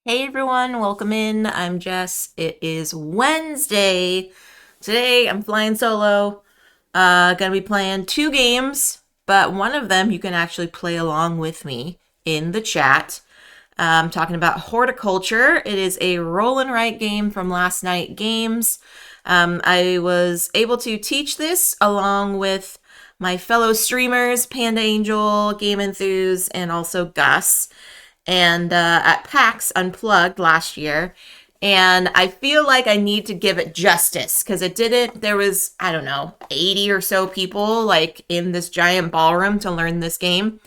Hey everyone, welcome in. I'm Jess. It is Wednesday. Today I'm flying solo. Gonna be playing two games, but one of them you can actually play along with me in the chat. I'm talking about Horticulture. It is a roll and write game from Last Night Games. I was able to teach this along with my fellow streamers, Panda Angel, Game Enthuse, and also Gus and at PAX Unplugged last year. And I feel like I need to give it justice because it didn't. There was, I don't know, 80 or so people like in this giant ballroom to learn this game.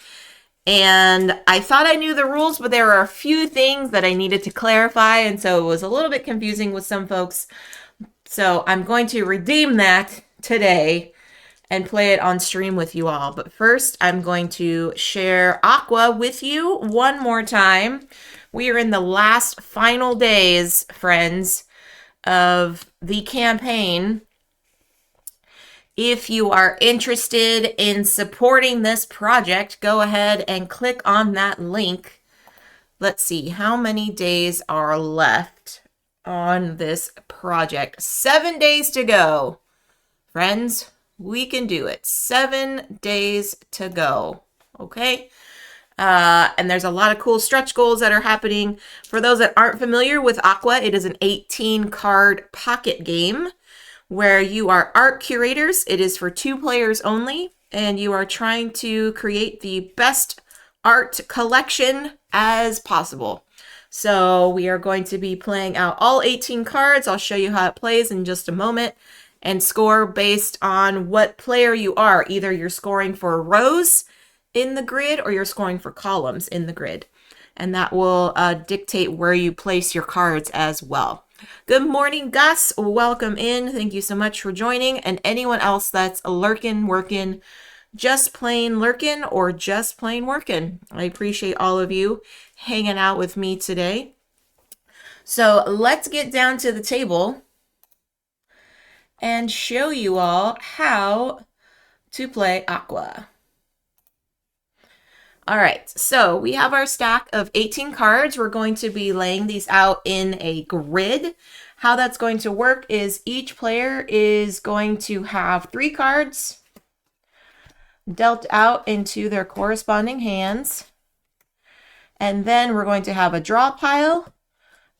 And I thought I knew the rules, but there were a few things that I needed to clarify. And so it was a little bit confusing with some folks. So I'm going to redeem that today and play it on stream with you all. But first, I'm going to share Aqua with you one more time. We are in the last final days, friends, of the campaign. If you are interested in supporting this project, go ahead and click on that link. Let's see, how many days are left on this project? 7 days to go. Friends, we can do it. 7 days to go. Okay? And there's a lot of cool stretch goals that are happening. For those that aren't familiar with Aqua, it is an 18 card pocket game where you are art curators. It is for 2 players only, and you are trying to create the best art collection as possible. So we are going to be playing out all 18 cards. I'll show you how it plays in just a moment, and score based on what player you are. Either you're scoring for rows in the grid or you're scoring for columns in the grid. And that will dictate where you place your cards as well. Good morning, Gus. Welcome in. Thank you so much for joining. And anyone else that's lurking, working, just plain lurking, or just plain working. I appreciate all of you hanging out with me today. So let's get down to the table and show you all how to play Aqua. All right, so we have our stack of 18 cards. We're going to be laying these out in a grid. How that's going to work is each player is going to have 3 cards dealt out into their corresponding hands. And then we're going to have a draw pile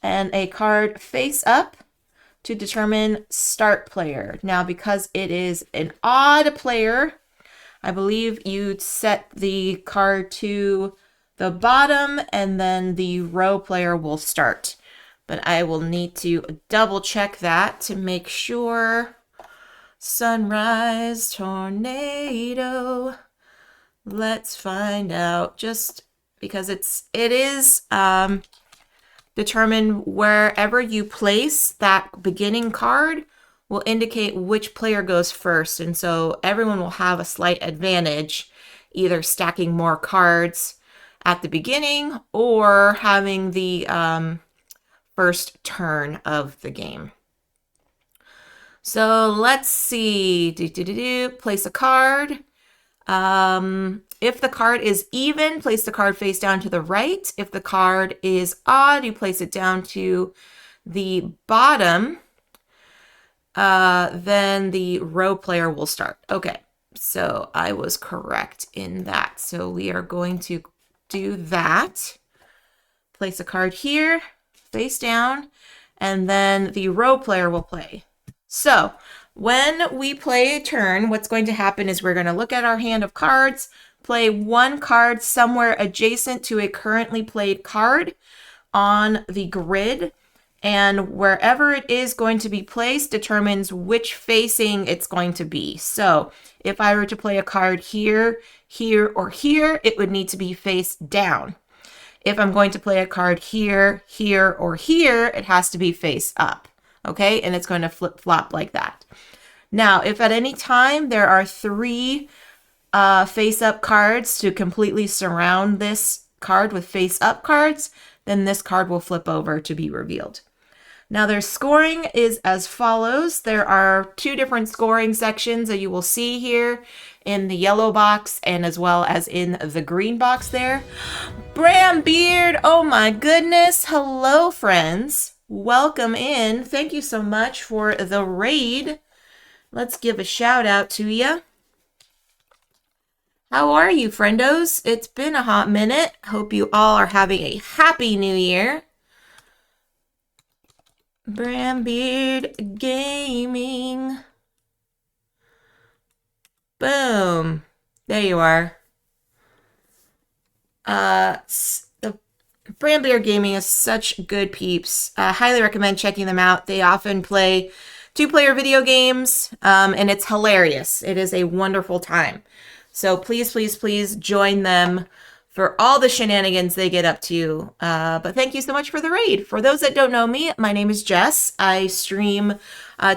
and a card face up to determine start player. Now, because it is an odd player, I believe you set the card to the bottom and then the row player will start. But I will need to double check that to make sure. Sunrise tornado. Let's find out, just because it is determine wherever you place that beginning card will indicate which player goes first. And so everyone will have a slight advantage, either stacking more cards at the beginning or having the first turn of the game. So let's see. Place a card. If the card is even, place the card face down to the right. If the card is odd, you place it down to the bottom. Then the row player will start. Okay, so I was correct in that. So we are going to do that. Place a card here, face down, and then the row player will play. So when we play a turn, what's going to happen is we're going to look at our hand of cards, play one card somewhere adjacent to a currently played card on the grid, and wherever it is going to be placed determines which facing it's going to be. So if I were to play a card here, here, or here, it would need to be face down. If I'm going to play a card here, here, or here, it has to be face up. Okay, and it's going to flip-flop like that. Now, if at any time there are 3 face-up cards to completely surround this card with face-up cards, then this card will flip over to be revealed. Now their scoring is as follows. There are 2 different scoring sections that you will see here in the yellow box and as well as in the green box there. Bram Beard, oh my goodness. Hello, friends. Welcome in. Thank you so much for the raid. Let's give a shout out to you. How are you, friendos? It's been a hot minute. Hope you all are having a happy new year. Brambeard Gaming. Boom. There you are. The Brambeard Gaming is such good peeps. Highly recommend checking them out. They often play 2-player video games, and it's hilarious. It is a wonderful time. So please, please, please join them for all the shenanigans they get up to. But thank you so much for the raid. For those that don't know me, my name is Jess. I stream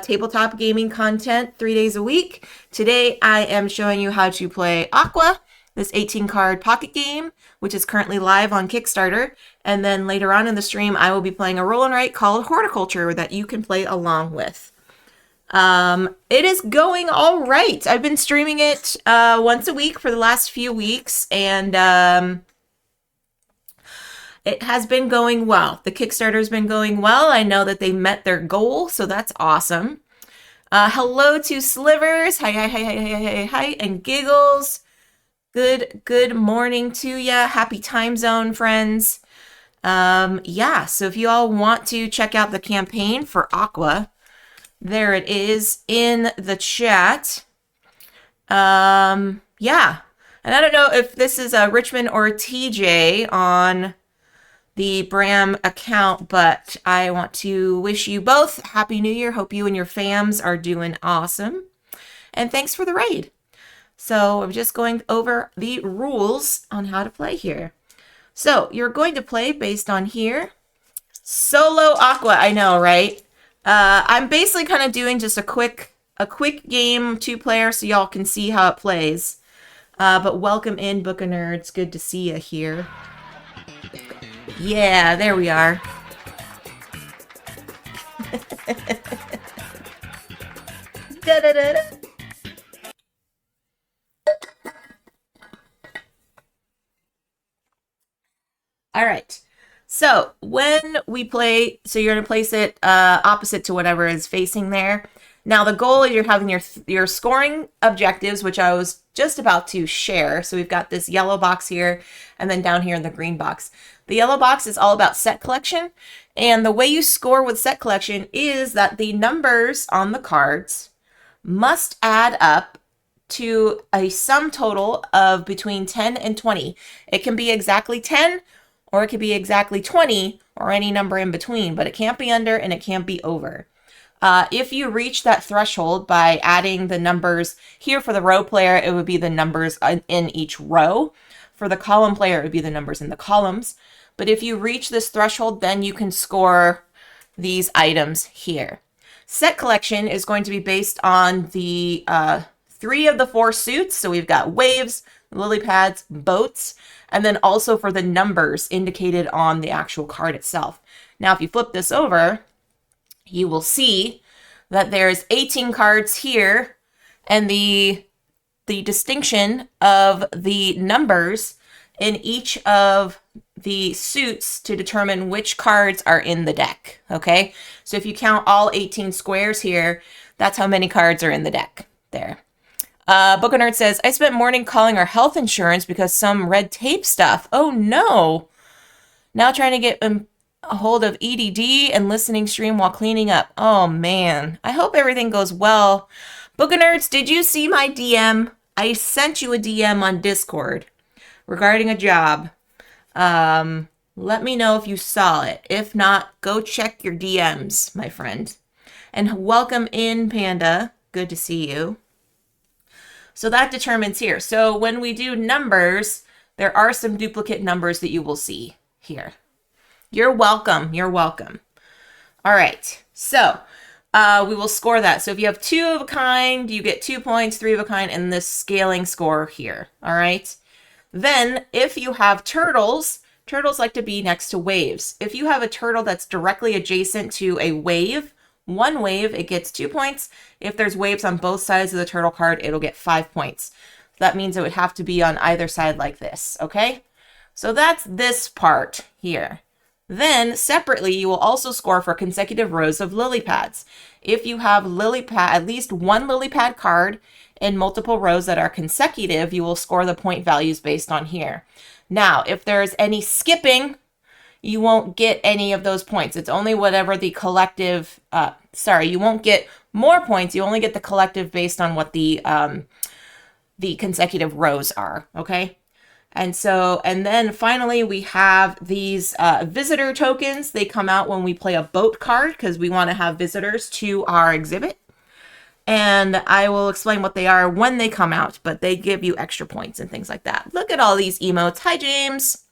tabletop gaming content 3 days a week. Today, I am showing you how to play Aqua, this 18-card pocket game, which is currently live on Kickstarter. And then later on in the stream, I will be playing a roll and write called Horticulture that you can play along with. It is going all right. I've been streaming it once a week for the last few weeks, and it has been going well. The Kickstarter's been going well. I know that they met their goal, so that's awesome. Hello to Slivers. Hi, hi, hi, hi, hi, hi, hi, and Giggles. Good morning to ya. Happy time zone, friends. Yeah, so if you all want to check out the campaign for Aqua, there it is in the chat. Yeah. And I don't know if this is Richmond or TJ on the Bram account, but I want to wish you both Happy New Year. Hope you and your fams are doing awesome. And thanks for the raid. So I'm just going over the rules on how to play here. So you're going to play based on here. Solo Aqua, I know, right? I'm basically kind of doing just a quick game 2-player so y'all can see how it plays. But welcome in, Book of Nerds. Good to see you here. Yeah, there we are. Da -da -da -da. All right. So when we play, so you're going to place it opposite to whatever is facing there. Now the goal is you're having your scoring objectives, which I was just about to share. So we've got this yellow box here, and then down here in the green box. The yellow box is all about set collection, and the way you score with set collection is that the numbers on the cards must add up to a sum total of between 10 and 20. It can be exactly 10, or it could be exactly 20, or any number in between, but it can't be under and it can't be over. If you reach that threshold by adding the numbers here for the row player, it would be the numbers in each row. For the column player, it would be the numbers in the columns. But if you reach this threshold, then you can score these items here. Set collection is going to be based on the 3 of the 4 suits. So we've got waves, lily pads, boats, and then also for the numbers indicated on the actual card itself. Now, if you flip this over, you will see that there's 18 cards here, and the distinction of the numbers in each of the suits to determine which cards are in the deck, okay? So if you count all 18 squares here, that's how many cards are in the deck there. Book of Nerd says, I spent morning calling our health insurance because some red tape stuff. Oh no. Now trying to get a hold of EDD and listening stream while cleaning up. Oh man. I hope everything goes well. Book of Nerds, did you see my DM? I sent you a DM on Discord regarding a job. Let me know if you saw it. If not, go check your DMs, my friend. And welcome in, Panda. Good to see you. So that determines here. So when we do numbers, there are some duplicate numbers that you will see here. You're welcome. You're welcome. All right. So we will score that. So if you have 2 of a kind, you get 2 points, 3 of a kind, and this scaling score here. All right. Then if you have turtles, Turtles like to be next to waves. If you have a turtle that's directly adjacent to a wave, one wave, it gets 2 points. If there's waves on both sides of the turtle card, it'll get 5 points. That means it would have to be on either side like this, okay? So that's this part here. Then, separately, you will also score for consecutive rows of lily pads. If you have at least one lily pad card in multiple rows that are consecutive, you will score the point values based on here. Now, if there's any skipping, you won't get any of those points. It's only whatever the collective, you won't get more points. You only get the collective based on what the consecutive rows are, okay? And then finally we have these visitor tokens. They come out when we play a boat card because we want to have visitors to our exhibit. And I will explain what they are when they come out, but they give you extra points and things like that. Look at all these emotes. Hi, James.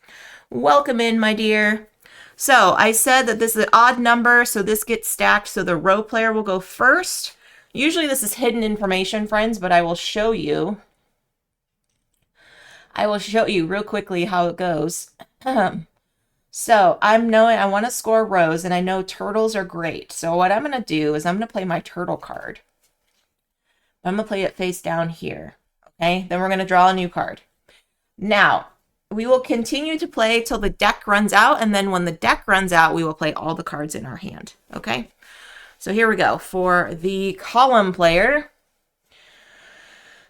Welcome in, my dear. So I said that this is an odd number, so this gets stacked, so the row player will go first. Usually this is hidden information, friends, but I will show you. I will show you real quickly how it goes. So I want to score rows, and I know turtles are great. So what I'm going to do is I'm going to play my turtle card. I'm going to play it face down here. Okay, then we're going to draw a new card. Now, we will continue to play till the deck runs out, and then when the deck runs out, we will play all the cards in our hand. Okay, so here we go. For the column player,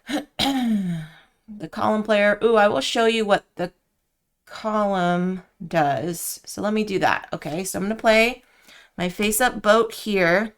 the column player, I will show you what the column does. So let me do that. Okay, so I'm going to play my face-up boat here.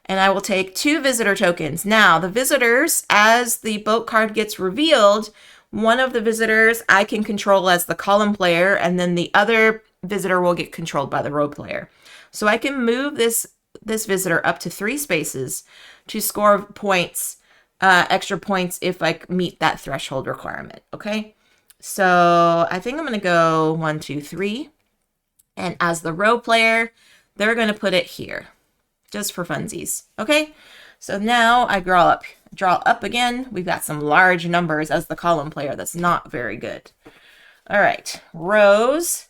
And I will take 2 visitor tokens. Now, the visitors, as the boat card gets revealed, one of the visitors I can control as the column player, and then the other visitor will get controlled by the row player. So I can move this visitor up to 3 spaces to score points, extra points if I meet that threshold requirement, okay? So I think I'm going to go 1, 2, 3. And as the row player, they're going to put it here. Just for funsies, okay? So now I draw up again. We've got some large numbers as the column player. That's not very good. All right, rows.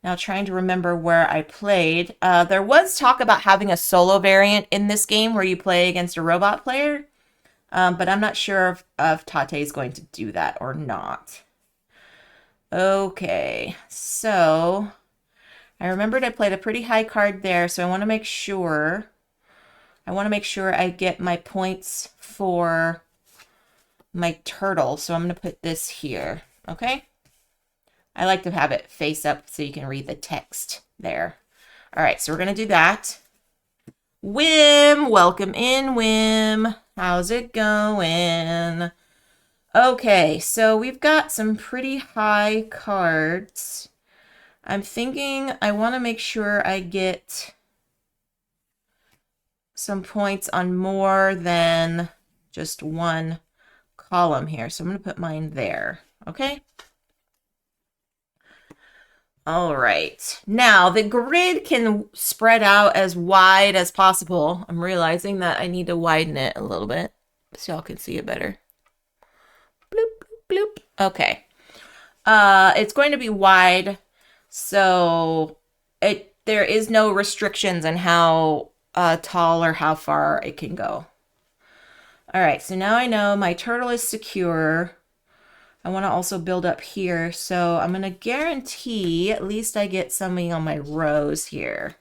Now trying to remember where I played. There was talk about having a solo variant in this game where you play against a robot player, but I'm not sure if Tate is going to do that or not. Okay, so I remembered I played a pretty high card there, so I want to make sure I get my points for my turtle. So I'm going to put this here, okay? I like to have it face up so you can read the text there. All right, so we're going to do that. Wim, welcome in, Wim. How's it going? Okay, so we've got some pretty high cards. I'm thinking I want to make sure I get some points on more than just one column here. So I'm going to put mine there, okay? All right. Now, the grid can spread out as wide as possible. I'm realizing that I need to widen it a little bit so y'all can see it better. Bloop, bloop, bloop. Okay. It's going to be wide. So there is no restrictions on how tall or how far it can go. All right, so now I know my turtle is secure. I want to also build up here, so I'm going to guarantee at least I get something on my rows here.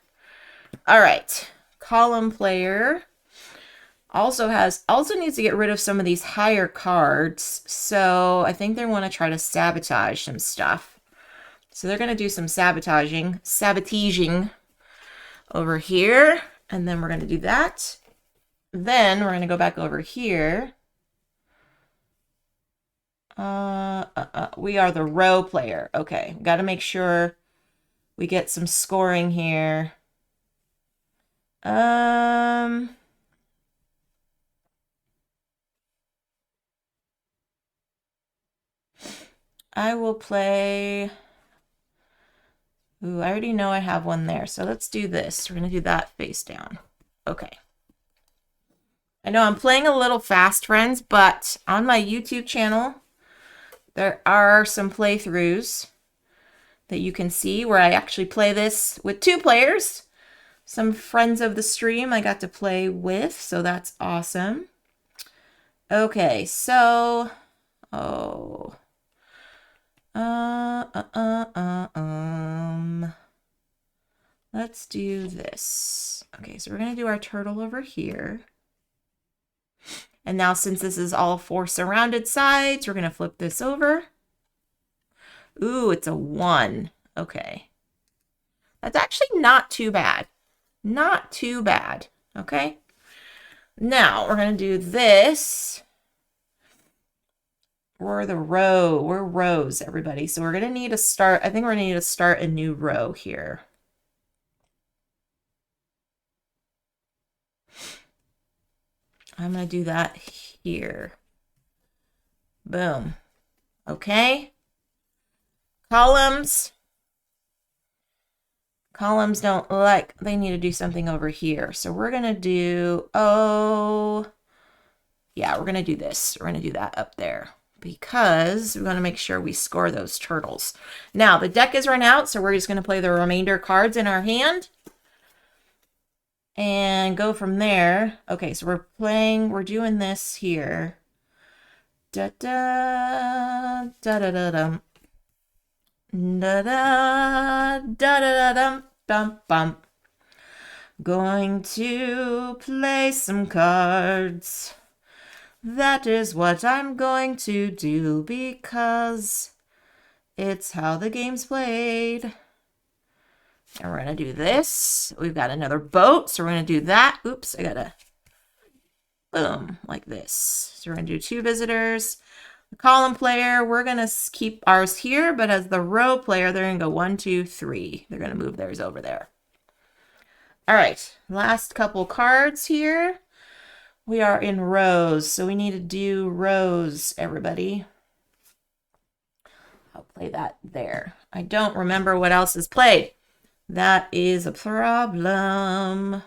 All right, column player also needs to get rid of some of these higher cards, so I think they want to try to sabotage some stuff. So they're going to do some sabotaging over here. And then we're going to do that. Then we're going to go back over here. We are the row player. Okay, got to make sure we get some scoring here. I will play... Ooh, I already know I have one there. So let's do this. We're going to do that face down. Okay. I know I'm playing a little fast, friends, but on my YouTube channel, there are some playthroughs that you can see where I actually play this with 2 players. Some friends of the stream I got to play with, so that's awesome. Okay, so, oh, let's do this. Okay, so we're gonna do our turtle over here. And now since this is all 4 surrounded sides, we're gonna flip this over. Ooh, it's a 1. Okay. That's actually not too bad. Not too bad. Okay. Now we're going to do this. We're rows, everybody. So we're going to need to start, I think we're going to need to start a new row here. I'm going to do that here. Boom. Okay. Columns don't like, they need to do something over here. So we're going to do, oh, yeah, we're going to do this. We're going to do that up there because we want to make sure we score those turtles. Now, the deck is run out, so we're just going to play the remainder cards in our hand and go from there. Okay, so we're doing this here. Da da da da da da. Da da da da da dum bum. Going to play some cards. That is what I'm going to do because it's how the game's played. And we're going to do this. We've got another boat, so we're going to do that. Oops, I gotta boom, like this. So we're going to do 2 visitors. The column player, we're going to keep ours here, but as the row player, they're going to go 1, 2, 3. They're going to move theirs over there. All right, last couple cards here. We are in rows, so we need to do rows, everybody. I'll play that there. I don't remember what else is played. That is a problem.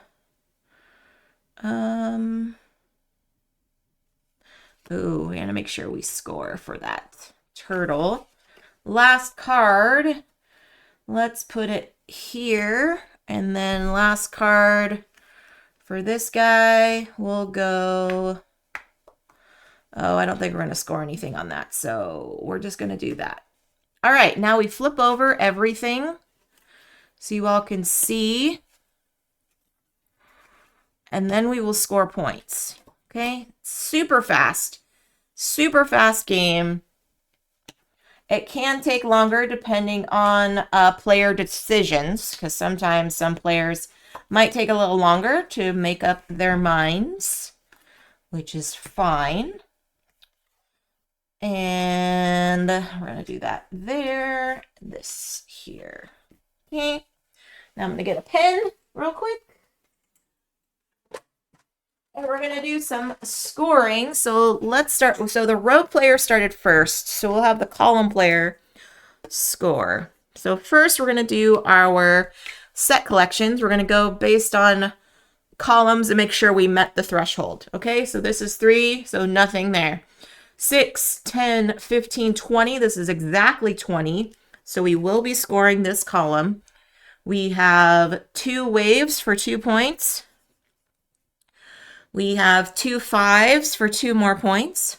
Ooh, we're going to make sure we score for that turtle. Last card. Let's put it here. And then last card for this guy, we'll go... Oh, I don't think we're going to score anything on that. So we're just going to do that. All right, now we flip over everything so you all can see. And then we will score points. Okay, super fast game. It can take longer depending on player decisions, because sometimes some players might take a little longer to make up their minds, which is fine. And we're going to do that there, this here. Okay, now I'm going to get a pen real quick. And we're going to do some scoring. So let's start. So the row player started first. So we'll have the column player score. So first we're going to do our set collections. We're going to go based on columns and make sure we met the threshold. Okay, so this is 3, so nothing there. 6, 10, 15, 20. This is exactly 20. So we will be scoring this column. We have 2 waves for 2 points. We have 2 5s for 2 more points.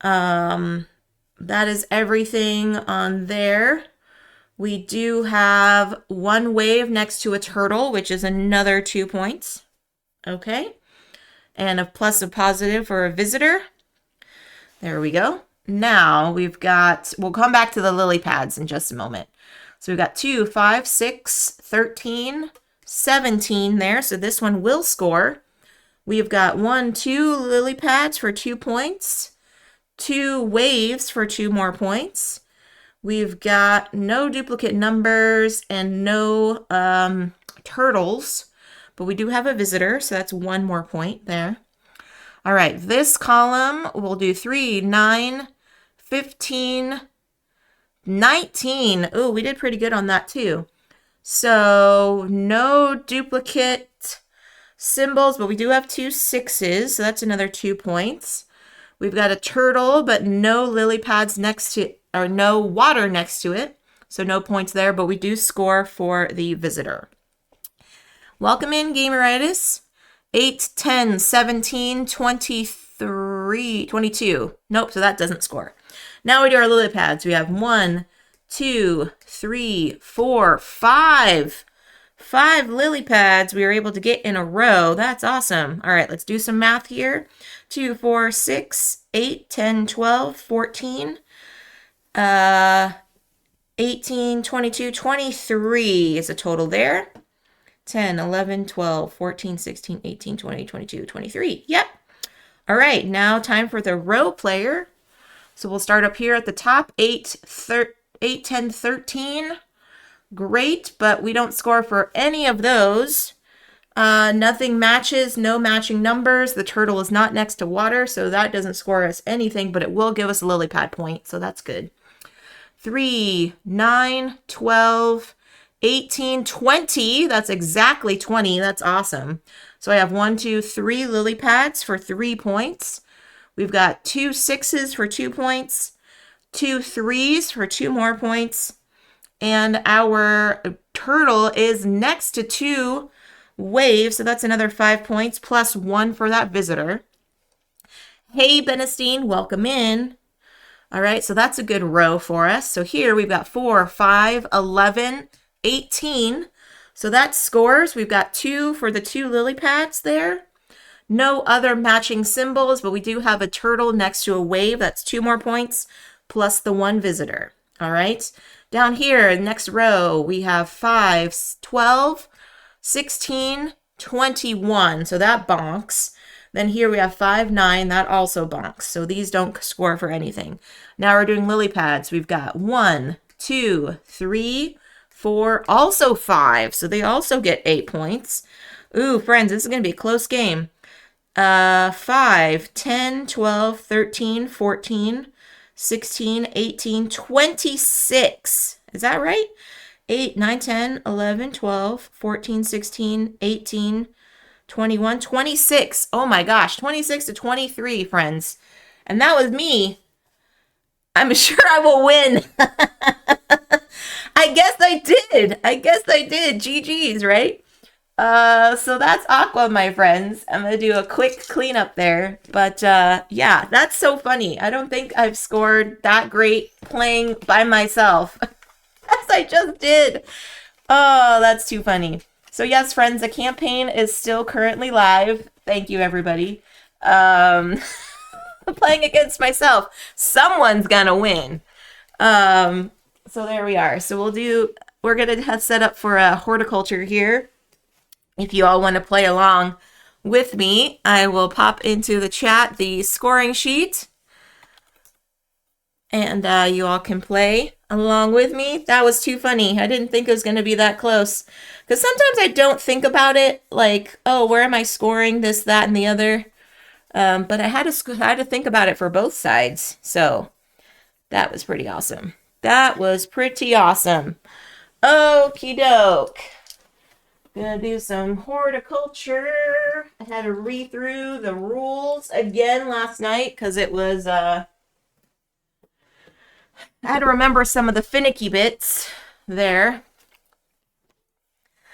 That is everything on there. We do have 1 wave next to a turtle, which is another 2 points. Okay. And a plus a positive for a visitor. There we go. Now we've got, we'll come back to the lily pads in just a moment. So we've got 2, 5, 6, 13, 17 there. So this one will score. We've got 1, 2 lily pads for 2 points, 2 waves for 2 more points. We've got no duplicate numbers and no turtles, but we do have a visitor, so that's 1 more point there. All right, this column we'll do 3, 9, 15, 19. Oh, we did pretty good on that too. So no duplicate symbols, but we do have 2 6s, so that's another 2 points. We've got a turtle, but no lily pads next to, or no water next to it, So no points there, but we do score for the visitor. Welcome in, Gameritis. 8, 10, 17, 23, 22. Nope, so that doesn't score. Now we do our lily pads. We have 1, 2, 3, 4, 5. 5 lily pads we were able to get in a row. That's awesome. All right, let's do some math here. 2, 4, 6, 8, 10, 12, 14, 18, 22, 23 is a total there. 10, 11, 12, 14, 16, 18, 20, 22, 23. Yep. All right, now time for the row player. So we'll start up here at the top. 8, 10, 13. Great, but we don't score for any of those. Nothing matches, no matching numbers. The turtle is not next to water, so that doesn't score us anything, but it will give us a lily pad point, so that's good. 3, 9, 12, 18, 20. That's exactly 20. That's awesome. So I have 1, 2, 3 lily pads for 3 points. We've got 2 6s for 2 points, 2 3s for 2 more points, and our turtle is next to 2 waves, so that's another 5 points, plus 1 for that visitor. Hey, Benestein, welcome in. All right, so that's a good row for us. So here we've got 4, 5, 11, 18. So that scores. We've got 2 for the 2 lily pads there. No other matching symbols, but we do have a turtle next to a wave. That's 2 more points, plus the 1 visitor. All right. Down here, next row, we have 5, 12, 16, 21. So that bonks. Then here we have 5, 9. That also bonks. So these don't score for anything. Now we're doing lily pads. We've got 1, 2, 3, 4, also 5. So they also get 8 points. Ooh, friends, this is going to be a close game. 5, 10, 12, 13, 14, 16, 18, 26. Is that right? 8, 9, 10, 11, 12, 14, 16, 18, 21, 26. Oh my gosh, 26 to 23, friends. And that was me. I'm sure I will win. I guess I did. GG's, right? So that's Aqua, my friends. I'm going to do a quick cleanup there. But yeah, that's so funny. I don't think I've scored that great playing by myself as I just did. Oh, that's too funny. So yes, friends, the campaign is still currently live. Thank you, everybody. Playing against myself. Someone's gonna win. So there we are. So we're gonna have set up for a horticulture here. If you all want to play along with me, I will pop into the chat the scoring sheet. And you all can play along with me. That was too funny. I didn't think it was going to be that close. Because sometimes I don't think about it. Like, oh, where am I scoring? This, that, and the other. But I had to think about it for both sides. So that was pretty awesome. Okie doke. Gonna do some horticulture. I had to read through the rules again last night because it was I had to remember some of the finicky bits there.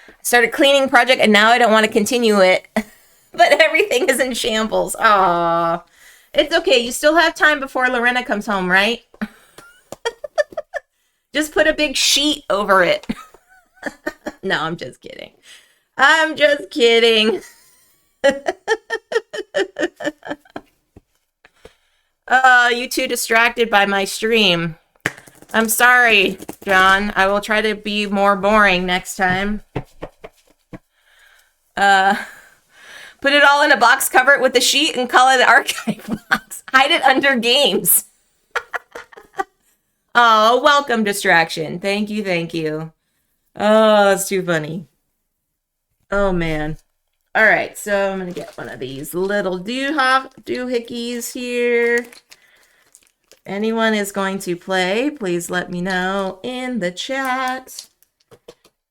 I started cleaning project and now I don't want to continue it. But everything is in shambles. Aww. It's okay. You still have time before Lorena comes home, right? Just put a big sheet over it. No, I'm just kidding. You too distracted by my stream. I'm sorry, John. I will try to be more boring next time. Put it all in a box, cover it with a sheet, and call it an archive box. Hide it under games. Oh, welcome, distraction. Thank you. Oh, that's too funny. Oh, man. All right, so I'm going to get one of these little doohickeys here. Anyone is going to play, please let me know in the chat.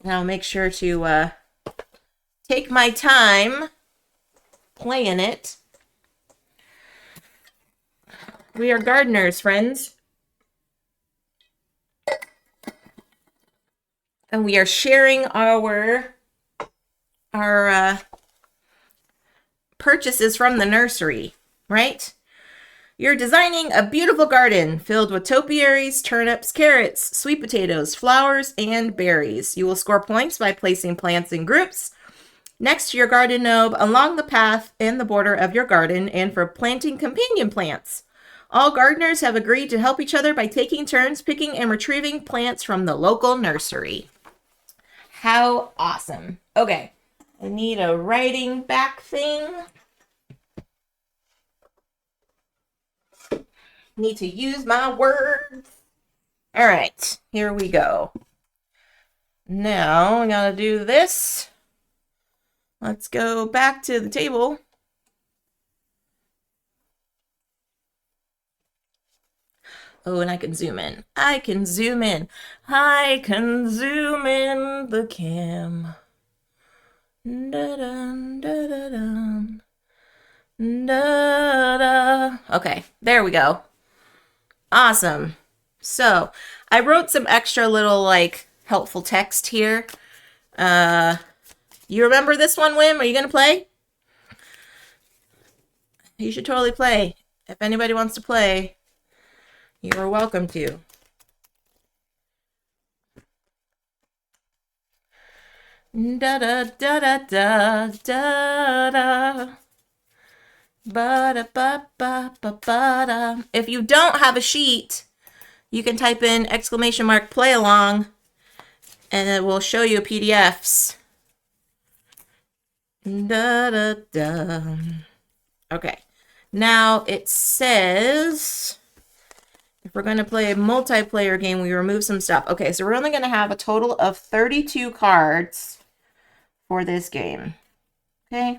And I'll make sure to take my time playing it. We are gardeners, friends. And we are sharing our purchases from the nursery, right? You're designing a beautiful garden filled with topiaries, turnips, carrots, sweet potatoes, flowers, and berries. You will score points by placing plants in groups next to your garden knob, along the path and the border of your garden, and for planting companion plants. All gardeners have agreed to help each other by taking turns picking and retrieving plants from the local nursery. How awesome. Okay, I need a writing back thing. Need to use my words. All right, here we go. Now I gotta do this. Let's go back to the table. Oh, and I can zoom in. I can zoom in. I can zoom in the cam. Da-dun, da-da-dun. Da-da. Okay, there we go. Awesome. So I wrote some extra little like helpful text here. You remember this one, Wim? Are you gonna play? You should totally play. If anybody wants to play, you are welcome to. Da da da da da da da. Ba-da-ba-ba-ba-ba-da. If you don't have a sheet, you can type in ! play along and it will show you PDFs. Da-da-da. Okay. Now it says if we're going to play a multiplayer game, we remove some stuff. Okay, so we're only going to have a total of 32 cards for this game. Okay.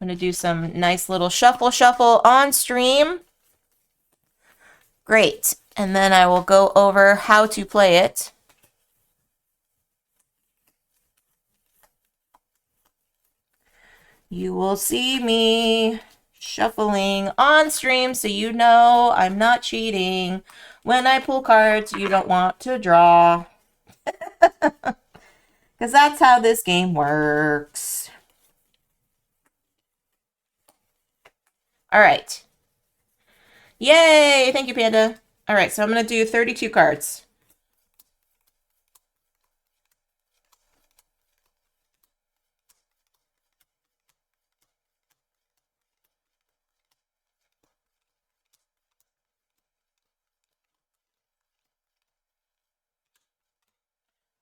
I'm going to do some nice little shuffle on stream. Great. And then I will go over how to play it. You will see me shuffling on stream so you know I'm not cheating. When I pull cards you don't want to draw. Because that's how this game works. All right. Yay! Thank you, Panda. All right, so I'm going to do 32 cards.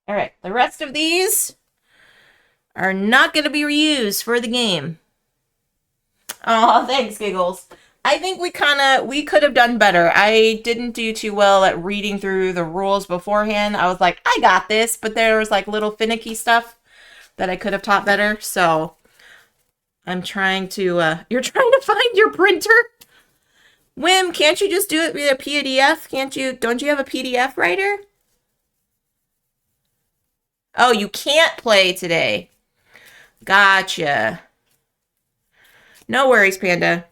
All right, the rest of these are not going to be reused for the game. Oh, thanks, Giggles. I think we could have done better. I didn't do too well at reading through the rules beforehand. I was like, I got this, but there was like little finicky stuff that I could have taught better. So I'm trying to, you're trying to find your printer? Wim, can't you just do it via PDF? Don't you have a PDF writer? Oh, you can't play today. Gotcha. No worries, Panda.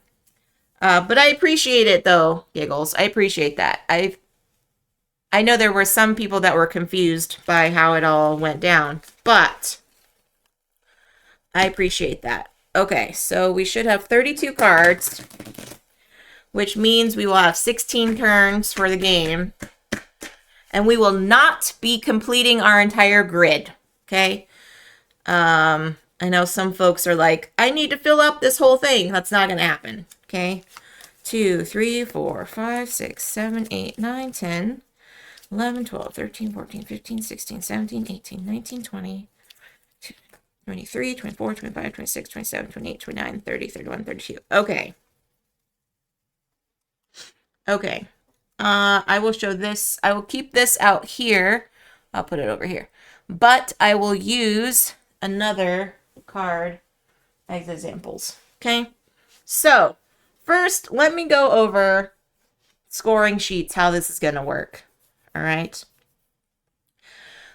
But I appreciate it, though, Giggles. I appreciate that. I know there were some people that were confused by how it all went down, but I appreciate that. Okay, so we should have 32 cards, which means we will have 16 turns for the game. And we will not be completing our entire grid, okay? I know some folks are like, I need to fill up this whole thing. That's not going to happen, okay? 2, 3, 4, 5, 6, 7, 8, 9, 10, 11, 12, 13, 14, 15, 16, 17, 18, 19, 20, 23, 24, 25, 26, 27, 28, 29, 30, 31, 32. Okay. Okay. I will show this. I will keep this out here. I'll put it over here. But I will use another card as examples. Okay? So, first, let me go over scoring sheets, how this is going to work. All right?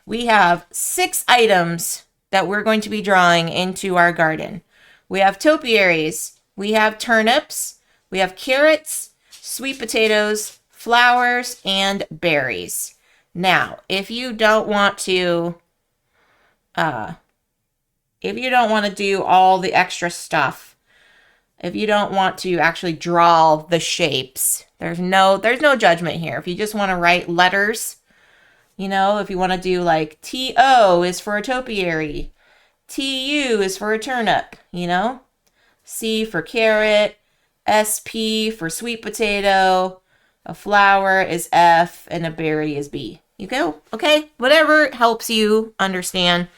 We have 6 items that we're going to be drawing into our garden. We have topiaries. We have turnips. We have carrots, sweet potatoes, flowers, and berries. Now, if you don't want to do all the extra stuff, if you don't want to actually draw the shapes, there's no judgment here. If you just want to write letters, you know, if you want to do like T-O is for a topiary, T-U is for a turnip, you know, C for carrot, S-P for sweet potato, a flower is F, and a berry is B. You go, okay? Whatever helps you understand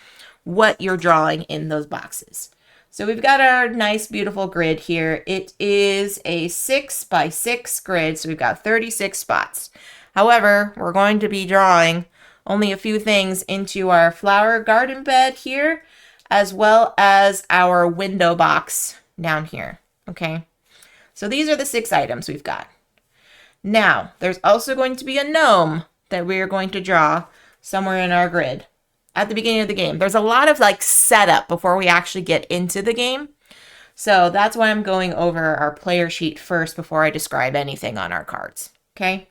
what you're drawing in those boxes. So we've got our nice, beautiful grid here. It is a 6x6 grid, so we've got 36 spots. However, we're going to be drawing only a few things into our flower garden bed here, as well as our window box down here, okay? So these are the 6 items we've got. Now, there's also going to be a gnome that we're going to draw somewhere in our grid at the beginning of the game. There's a lot of like setup before we actually get into the game. So that's why I'm going over our player sheet first before I describe anything on our cards, okay?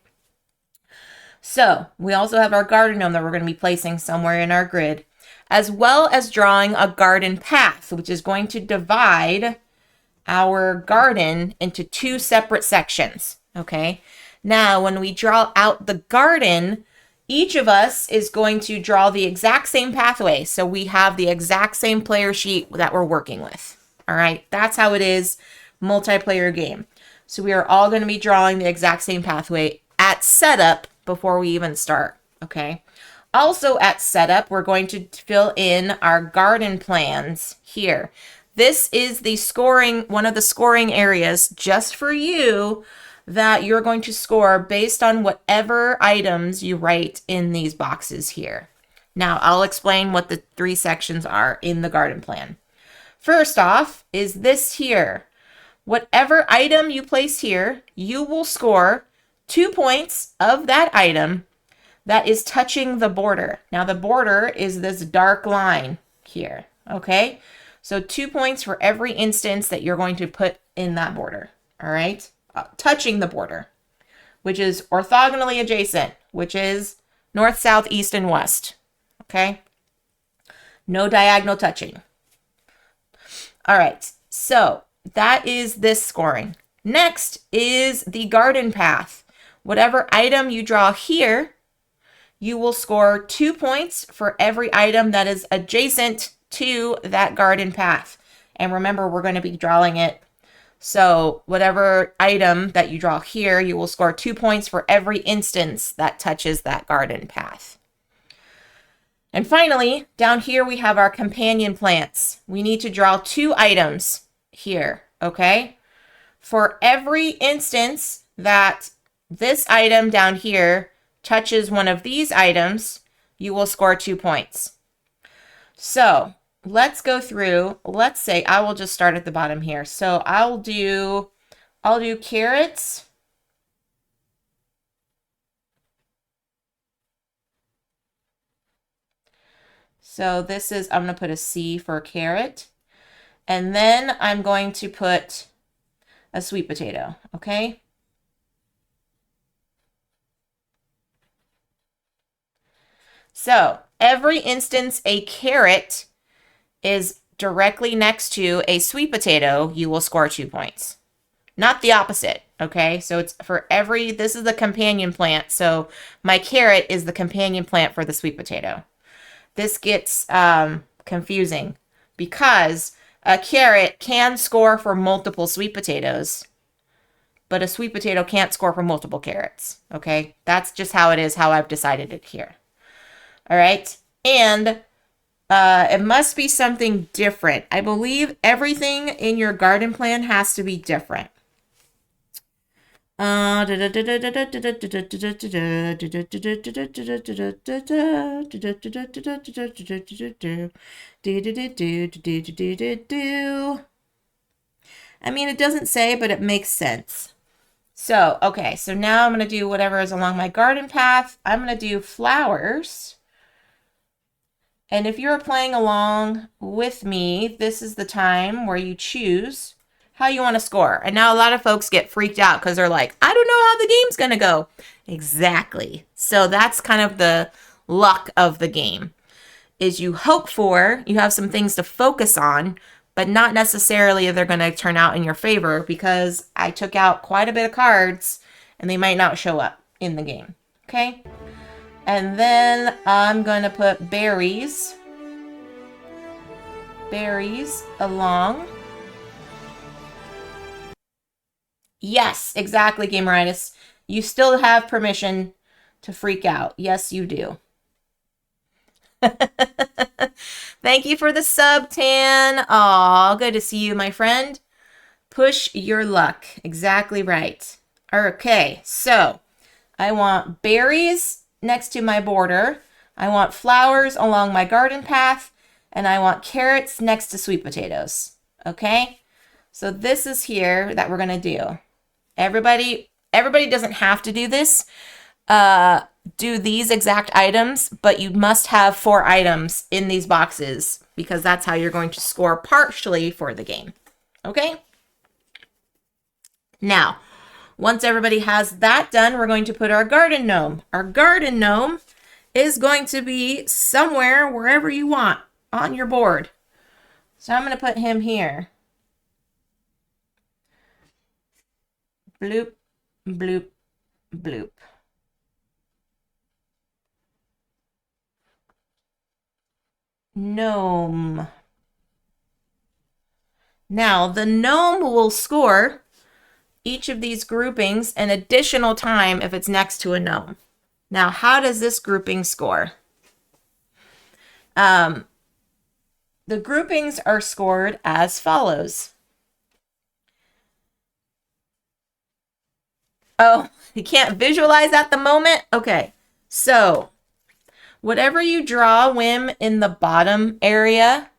So we also have our garden gnome that we're going to be placing somewhere in our grid, as well as drawing a garden path, which is going to divide our garden into 2 separate sections, okay? Now, when we draw out the garden, each of us is going to draw the exact same pathway. So we have the exact same player sheet that we're working with. All right, that's how it is, multiplayer game. So we are all going to be drawing the exact same pathway at setup before we even start, okay? Also at setup, we're going to fill in our garden plans here. This is the scoring, one of the scoring areas just for you that you're going to score based on whatever items you write in these boxes here. Now, I'll explain what the 3 sections are in the garden plan. First off is this here. Whatever item you place here, you will score 2 points of that item that is touching the border. Now, the border is this dark line here, okay? So 2 points for every instance that you're going to put in that border, all right? Touching the border, which is orthogonally adjacent, which is north, south, east, and west, okay? No diagonal touching. All right, so that is this scoring. Next is the garden path. Whatever item you draw here, you will score 2 points for every item that is adjacent to that garden path. And remember, we're going to be drawing it. So whatever item that you draw here, you will score 2 points for every instance that touches that garden path. And finally, down here we have our companion plants. We need to draw 2 items here, okay? For every instance that this item down here touches one of these items, you will score 2 points. So let's go through. Let's say I will just start at the bottom here. So I'll do carrots. So this is, I'm going to put a C for carrot. And then I'm going to put a sweet potato, okay? So every instance a carrot is directly next to a sweet potato, you will score 2 points. Not the opposite, okay? So it's for every, this is the companion plant. So my carrot is the companion plant for the sweet potato. This gets confusing because a carrot can score for multiple sweet potatoes, but a sweet potato can't score for multiple carrots, okay? That's just how it is, how I've decided it here. All right, and it must be something different. I believe everything in your garden plan has to be different. I mean, it doesn't say, but it makes sense. So, okay, so now I'm going to do whatever is along my garden path. I'm going to do flowers. And if you're playing along with me, this is the time where you choose how you want to score. And now a lot of folks get freaked out because they're like, I don't know how the game's going to go. Exactly. So that's kind of the luck of the game, is you hope for, you have some things to focus on, but not necessarily they're going to turn out in your favor, because I took out quite a bit of cards and they might not show up in the game. Okay. And then I'm going to put berries along. Yes, exactly, Gameritis. You still have permission to freak out. Yes, you do. Thank you for the sub, Tan. Aw, good to see you, my friend. Push your luck. Exactly right. Okay, so I want berries next to my border. I want flowers along my garden path. And I want carrots next to sweet potatoes. Okay? So this is here that we're going to do. Everybody doesn't have to do this. Do these exact items, but you must have 4 items in these boxes, because that's how you're going to score partially for the game. Okay? Now, once everybody has that done, we're going to put our garden gnome. Our garden gnome is going to be somewhere, wherever you want, on your board. So I'm going to put him here. Bloop, bloop, bloop. Gnome. Now, the gnome will score each of these groupings an additional time if it's next to a gnome. Now, how does this grouping score? The groupings are scored as follows. Oh, you can't visualize at the moment? Okay, so whatever you draw, Wim, in the bottom area,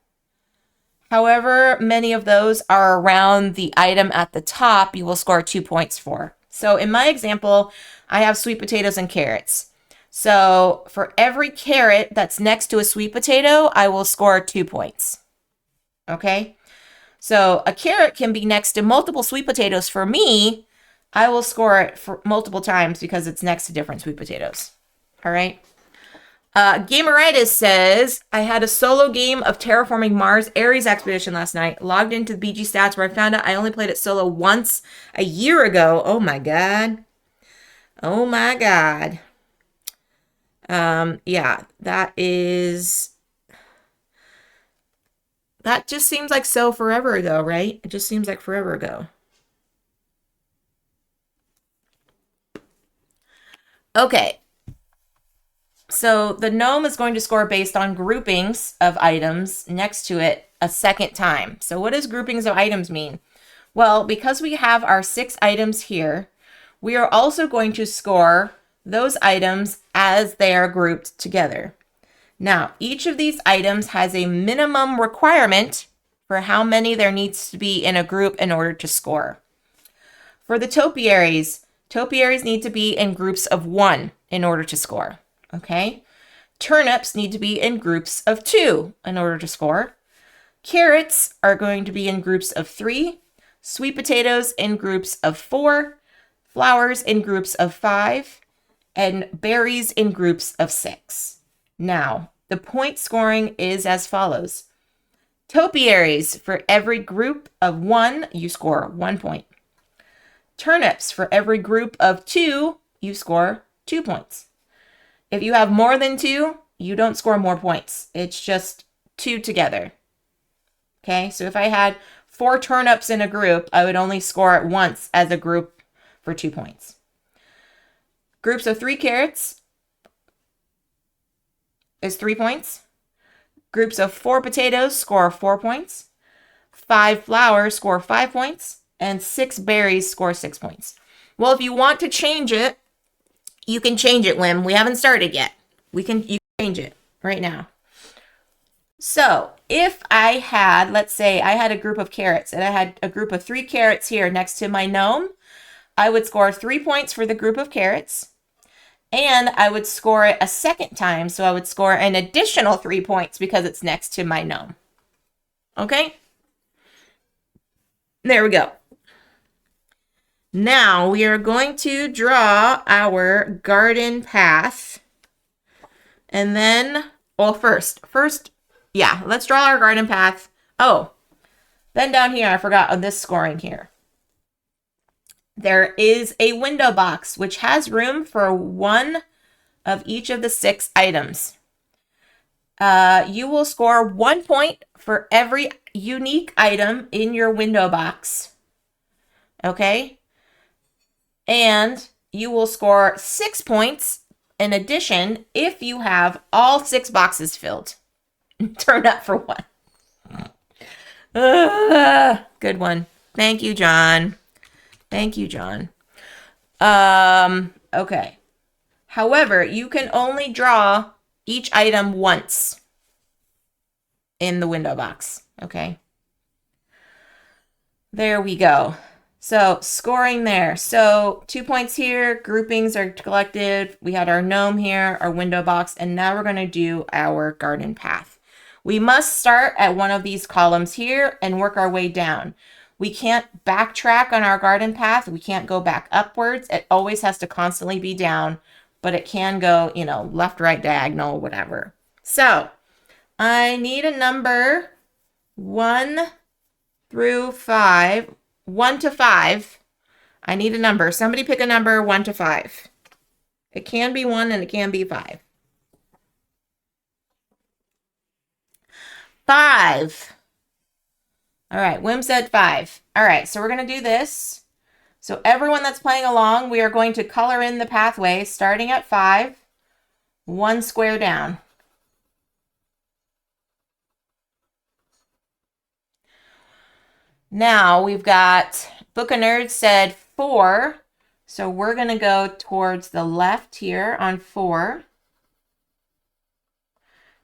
however many of those are around the item at the top, you will score 2 points for. So in my example, I have sweet potatoes and carrots. So for every carrot that's next to a sweet potato, I will score 2 points. Okay? So a carrot can be next to multiple sweet potatoes. For me, I will score it for multiple times because it's next to different sweet potatoes. All right? Gameritis says, I had a solo game of Terraforming Mars Ares Expedition last night. Logged into the BG stats where I found out I only played it solo once a year ago. Oh my god. Oh my god. Yeah, that just seems like so forever ago, right? It just seems like forever ago. Okay. So the gnome is going to score based on groupings of items next to it a second time. So what does groupings of items mean? Well, because we have our 6 items here, we are also going to score those items as they are grouped together. Now, each of these items has a minimum requirement for how many there needs to be in a group in order to score. For the topiaries need to be in groups of 1 in order to score. Okay? Turnips need to be in groups of 2 in order to score. Carrots are going to be in groups of 3. Sweet potatoes in groups of 4. Flowers in groups of 5. And berries in groups of 6. Now, the point scoring is as follows. Topiaries, for every group of 1, you score 1 point. Turnips, for every group of 2, you score 2 points. If you have more than 2, you don't score more points. It's just 2 together. Okay, so if I had 4 turnips in a group, I would only score it once as a group for 2 points. Groups of 3 carrots is 3 points. Groups of 4 potatoes score 4 points. 5 flowers score 5 points. And 6 berries score 6 points. Well, if you want to change it, you can change it, Wim. We haven't started yet. You can change it right now. So if I had, let's say I had a group of carrots and I had a group of 3 carrots here next to my gnome, I would score 3 points for the group of carrots. And I would score it a second time. So I would score an additional 3 points because it's next to my gnome. Okay? There we go. Now we are going to draw our garden path. And then, well, first, yeah, let's draw our garden path. Oh, then down here, I forgot on this scoring here. There is a window box, which has room for one of each of the 6 items. You will score 1 point for every unique item in your window box. Okay? And you will score 6 points in addition if you have all 6 boxes filled. Turn up for 1. Good one. Thank you, John. Thank you, John. Okay. However, you can only draw each item once in the window box. Okay. There we go. So scoring there. So 2 points here. Groupings are collected. We had our gnome here, our window box, and now we're going to do our garden path. We must start at one of these columns here and work our way down. We can't backtrack on our garden path. We can't go back upwards. It always has to constantly be down, but it can go, you know, left, right, diagonal, whatever. So I need a number 1 through 5. 1 to 5. I need a number. Somebody pick a number 1 to 5. It can be 1 and it can be 5. 5. All right, Wim said 5. All right, so we're going to do this. So everyone that's playing along, we are going to color in the pathway starting at 5, 1 square down. Now we've got Book of Nerds said 4. So we're going to go towards the left here on 4.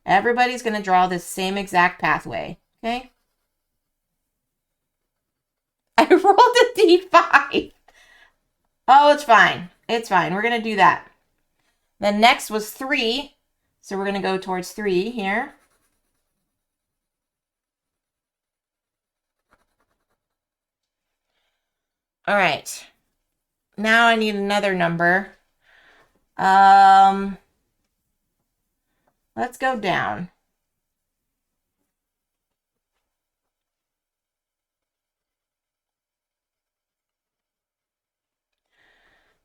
Everybody's going to draw this same exact pathway, okay? I rolled a d5. Oh, it's fine. It's fine. We're going to do that. Then next was 3. So we're going to go towards 3 here. All right. Now I need another number. Let's go down.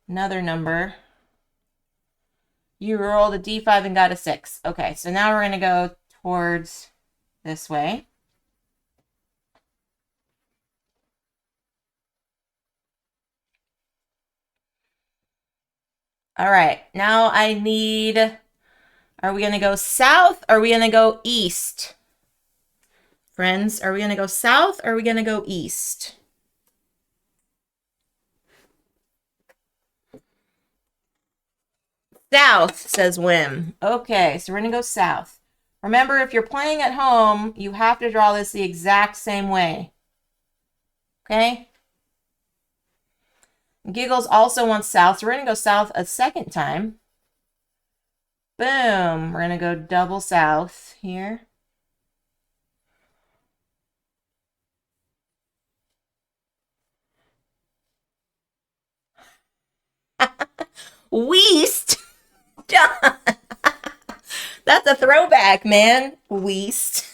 Another number. You rolled a d5 and got a 6. Okay, so now we're going to go towards this way. All right, now I need, are we going to go south or are we going to go east? Friends, are we going to go south or are we going to go east? South, says Wim. Okay, so we're going to go south. Remember, if you're playing at home, you have to draw this the exact same way. Okay? Giggles also wants south, so we're going to go south a second time. Boom. We're going to go double south here. Weast? That's a throwback, man. Weast.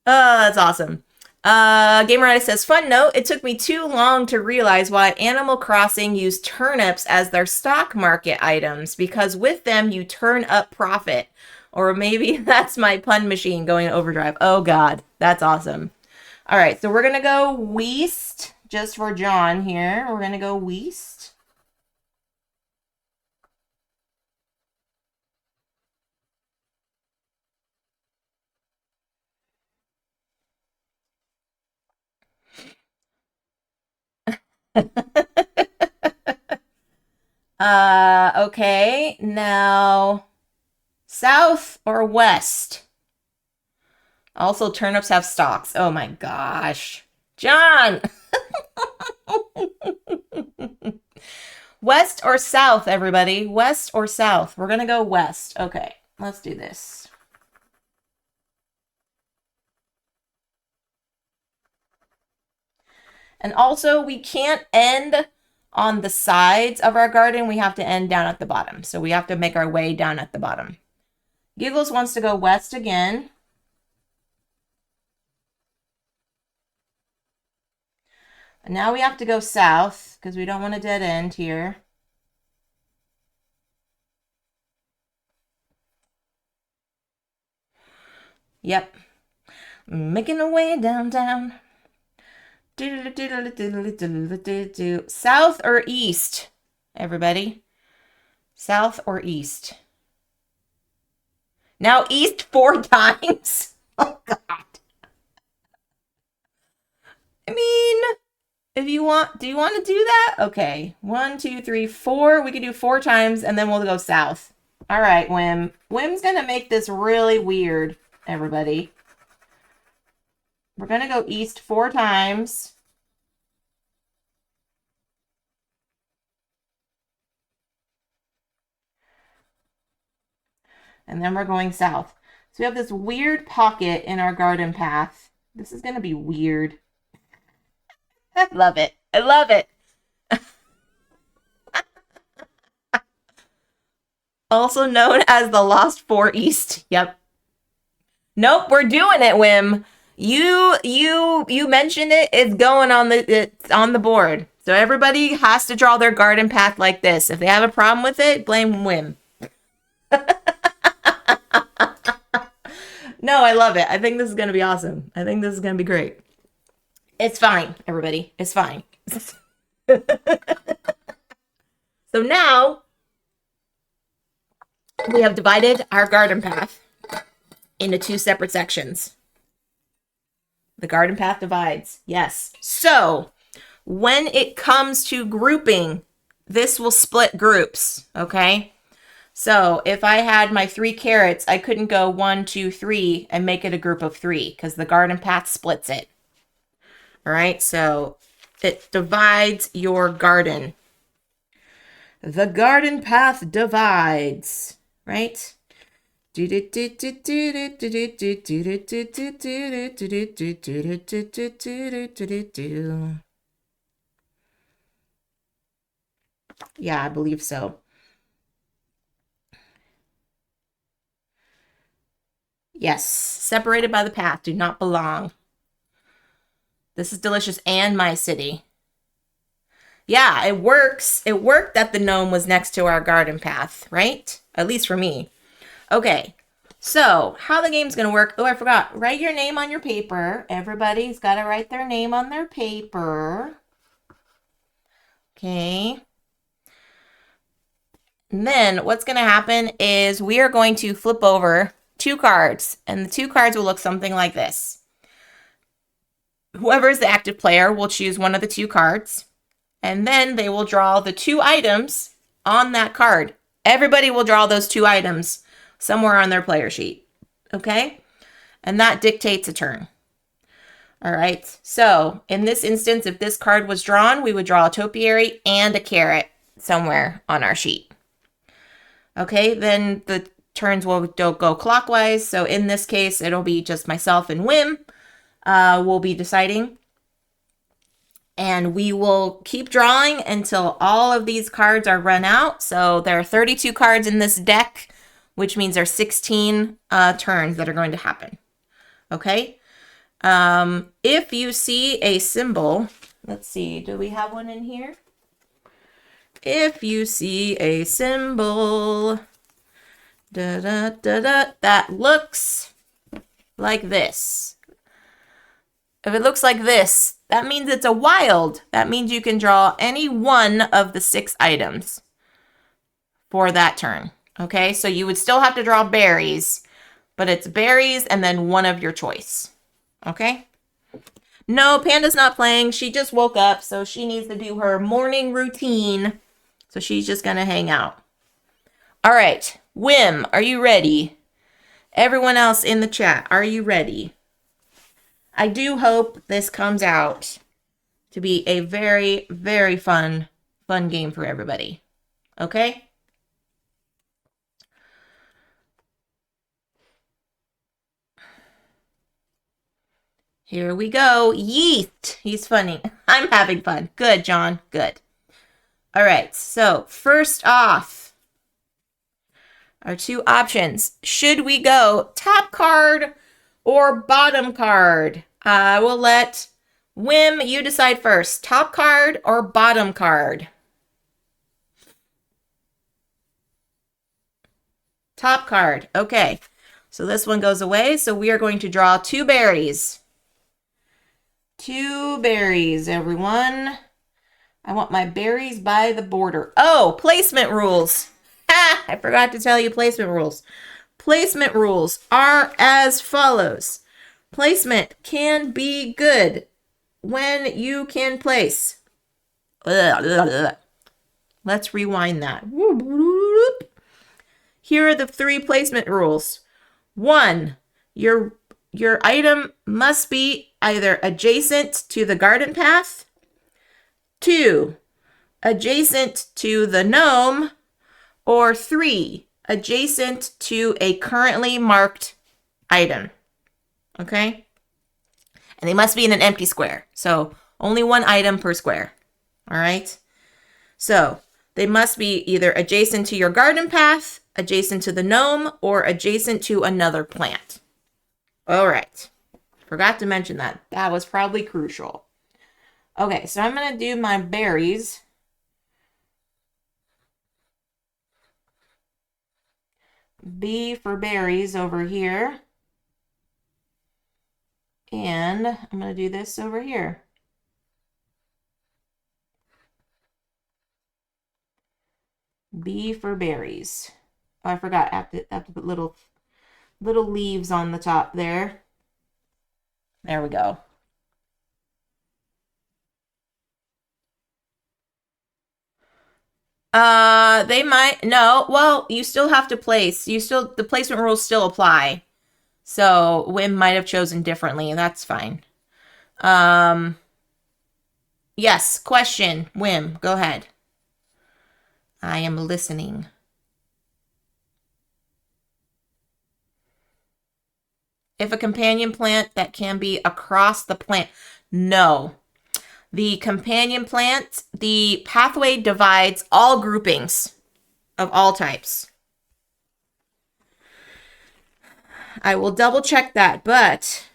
Oh, that's awesome. Gamerite says, fun note, it took me too long to realize why Animal Crossing used turnips as their stock market items, because with them you turn up profit. Or maybe that's my pun machine going overdrive. Oh god, that's awesome. All right, so we're going to go Weast, just for John here. We're going to go Weast. Okay, now south or west? Also, turnips have stalks. Oh my gosh. John! West or south, everybody? West or south? We're gonna go west. Okay, let's do this. And also, we can't end on the sides of our garden. We have to end down at the bottom. So we have to make our way down at the bottom. Giggles wants to go west again. And now we have to go south because we don't want a dead end here. Yep. Making our way downtown. South or east, everybody? South or east? Now east 4 times. Oh, God. I mean, if you want, do you want to do that? Okay. 1, 2, 3, 4. We can do 4 times and then we'll go south. All right, Whim. Whim's going to make this really weird, everybody. We're going to go east 4 times. And then we're going south. So we have this weird pocket in our garden path. This is going to be weird. I love it. I love it. Also known as the Lost 4 East. Yep. Nope, we're doing it, Whim. You mentioned it. It's going on it's on the board. So everybody has to draw their garden path like this. If they have a problem with it, blame Whim. No, I love it. I think this is going to be awesome. I think this is going to be great. It's fine, everybody. It's fine. So now we have divided our garden path into 2 separate sections. The garden path divides. Yes. So when it comes to grouping, this will split groups. Okay. So if I had my 3 carrots, I couldn't go 1, 2, 3 and make it a group of 3 because the garden path splits it. All right. So it divides your garden. The garden path divides, right? Yeah, I believe so. Yes, separated by the path, do not belong. This is delicious and my city. Yeah, it works. It worked that the gnome was next to our garden path, right? At least for me. Okay, so how the game's going to work. Oh, I forgot. Write your name on your paper. Everybody's got to write their name on their paper. Okay. And then what's going to happen is we are going to flip over 2 cards, and the 2 cards will look something like this. Whoever is the active player will choose one of the 2 cards, and then they will draw the 2 items on that card. Everybody will draw those 2 items somewhere on their player sheet. Okay? And that dictates a turn. All right. So in this instance, if this card was drawn, we would draw a topiary and a carrot somewhere on our sheet. Okay, then the turns will go clockwise. So in this case, it'll be just myself and Whim. We'll be deciding. And we will keep drawing until all of these cards are run out. So there are 32 cards in this deck, which means there are 16 turns that are going to happen. Okay? If you see a symbol, let's see, do we have one in here? If you see a symbol that looks like this. If it looks like this, that means it's a wild. That means you can draw any one of the 6 items for that turn. Okay, so you would still have to draw berries, but it's berries and then one of your choice. Okay? No, Panda's not playing. She just woke up, so she needs to do her morning routine. So she's just going to hang out. All right. Whim, are you ready? Everyone else in the chat, are you ready? I do hope this comes out to be a very, very fun game for everybody. Okay? Here we go. Yeet. He's funny. I'm having fun. Good, John. Good. All right. So first off, our two options. Should we go top card or bottom card? I will let Whim, you decide first. Top card or bottom card? Top card. Okay. So this one goes away. So we are going to draw two berries. Two berries, everyone. I want my berries by the border. Oh, placement rules. Ha! I forgot to tell you placement rules. Placement rules are as follows. Placement can be good when you can place. Let's rewind that. Here are the three placement rules. 1, your item must be either adjacent to the garden path. 2, adjacent to the gnome. Or 3, adjacent to a currently marked item. Okay? And they must be in an empty square. So only one item per square. All right? So they must be either adjacent to your garden path, adjacent to the gnome, or adjacent to another plant. All right. Forgot to mention that. That was probably crucial. Okay, so I'm going to do my berries. B for berries over here. And I'm going to do this over here. B for berries. Oh, I forgot. I have to put little leaves on the top there. There we go. They might, no, well, you still have to place. The placement rules still apply. So Whim might have chosen differently, and that's fine. Yes, question, Whim, go ahead. I am listening. If a companion plant that can be across the plant, no. The companion plant, the pathway divides all groupings of all types. I will double check that, but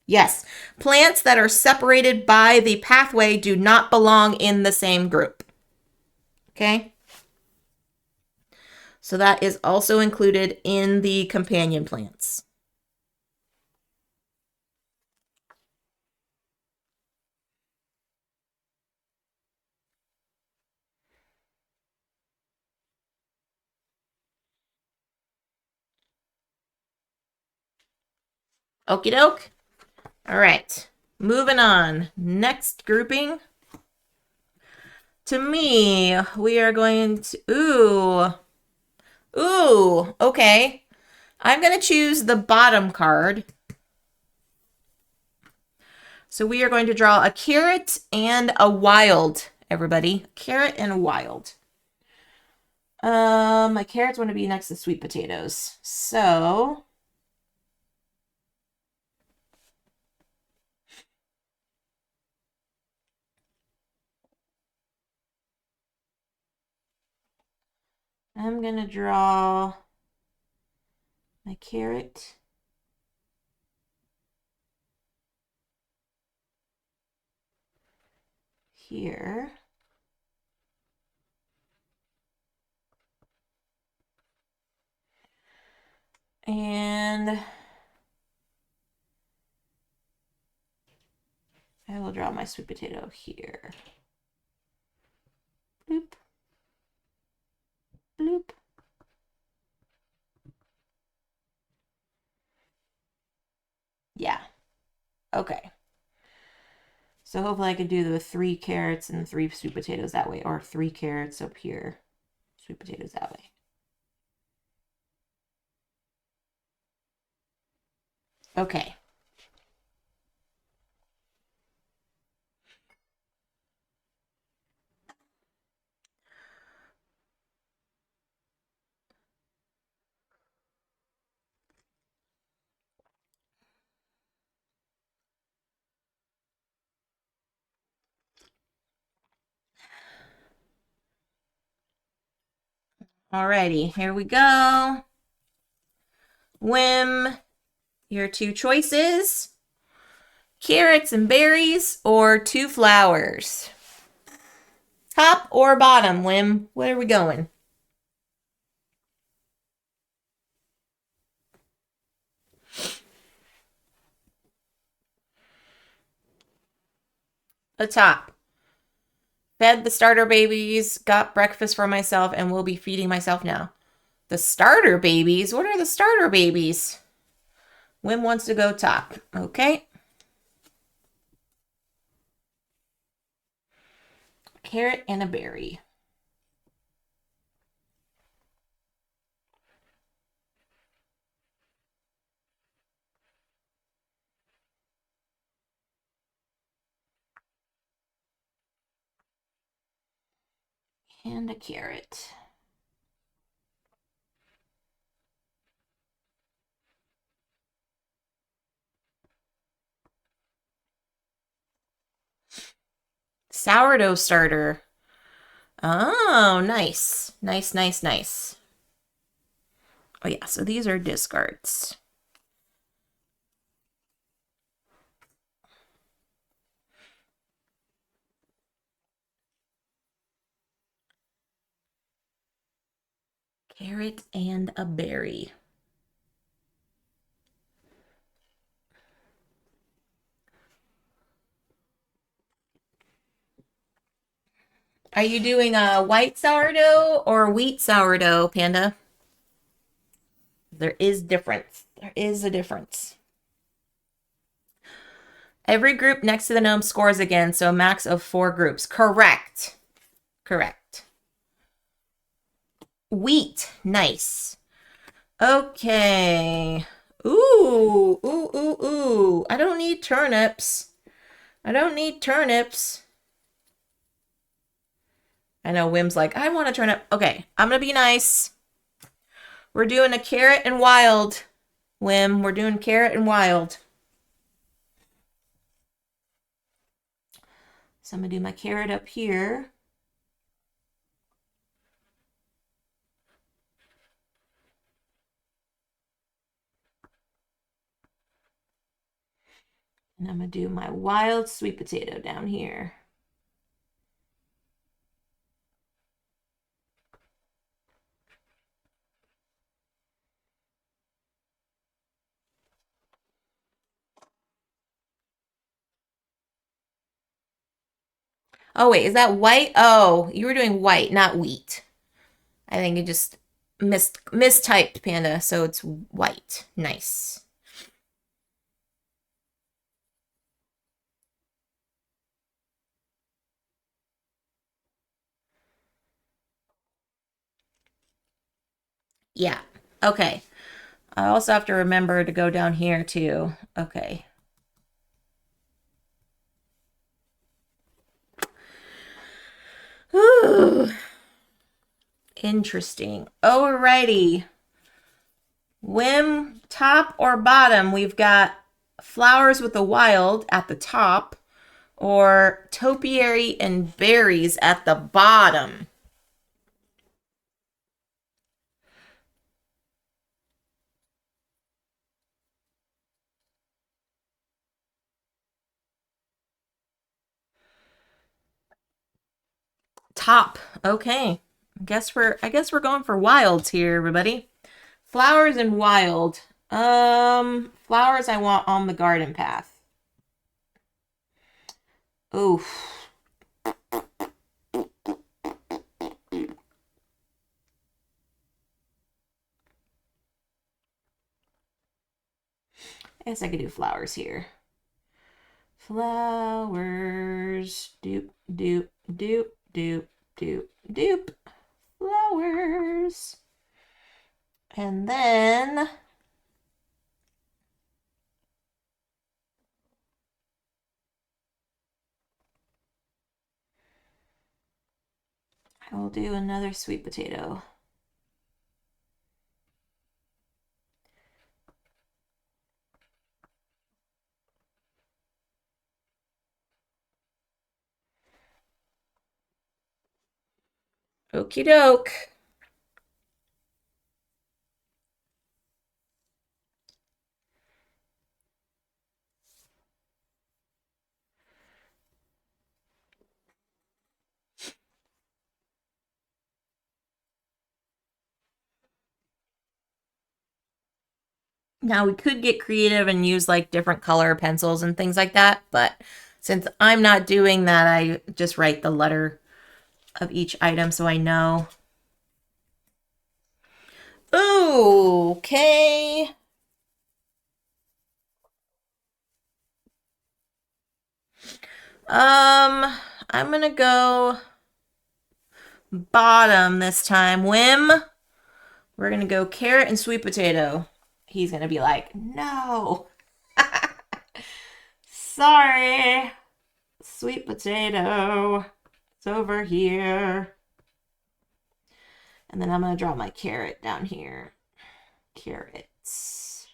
yes, plants that are separated by the pathway do not belong in the same group. Okay? So that is also included in the companion plants. Okie doke. All right, moving on. Next grouping. To me, we are going to, ooh, okay. I'm going to choose the bottom card. So we are going to draw a carrot and a wild, everybody. A carrot and a wild. My carrots want to be next to sweet potatoes. So I'm going to draw my carrot. Here. And I will draw my sweet potato here. Bloop. Bloop. Yeah. Okay. So hopefully I can do the 3 carrots and the 3 sweet potatoes that way, or 3 carrots up here, sweet potatoes that way. Okay. Alrighty, here we go. Whim, your two choices. Carrots and berries or two flowers? Top or bottom, Whim? Where are we going? The top. Fed the starter babies, got breakfast for myself, and will be feeding myself now. The starter babies? What are the starter babies? Whim wants to go top. Okay. Carrot and a berry. And a carrot. Sourdough starter. Oh, nice. Nice, nice, nice. Oh, yeah, so these are discards. Carrot and a berry. Are you doing a white sourdough or wheat sourdough, Panda? There is difference. There is a difference. Every group next to the gnome scores again, so a max of 4 groups. Correct. Correct. Wheat. Nice. Okay. Ooh, ooh, ooh, ooh. I don't need turnips. I don't need turnips. I know Whim's like, I want a turnip. Okay, I'm gonna be nice. We're doing a carrot and wild. Whim, we're doing carrot and wild. So I'm gonna do my carrot up here. And I'm gonna do my wild sweet potato down here. Oh, wait, is that white? Oh, you were doing white, not wheat. I think you just mistyped, Panda, so it's white. Nice. Yeah. Okay. I also have to remember to go down here too. Okay. Ooh. Interesting. Alrighty. Whim, top or bottom? We've got flowers with the wild at the top or topiary and berries at the bottom. Top. Okay. I guess we're going for wilds here, everybody. Flowers and wild. Flowers I want on the garden path. Oof. I guess I could do flowers here. Flowers. Doop, doop, doop, doop, doop, doop. Flowers. And then I will do another sweet potato. Okie doke. Now we could get creative and use like different color pencils and things like that, but since I'm not doing that, I just write the letter of each item so I know. Ooh, okay. I'm gonna go bottom this time. Wim, we're gonna go carrot and sweet potato. He's gonna be like, no. Sorry. Sweet potato. It's over here. And then I'm gonna draw my carrot down here. Carrots.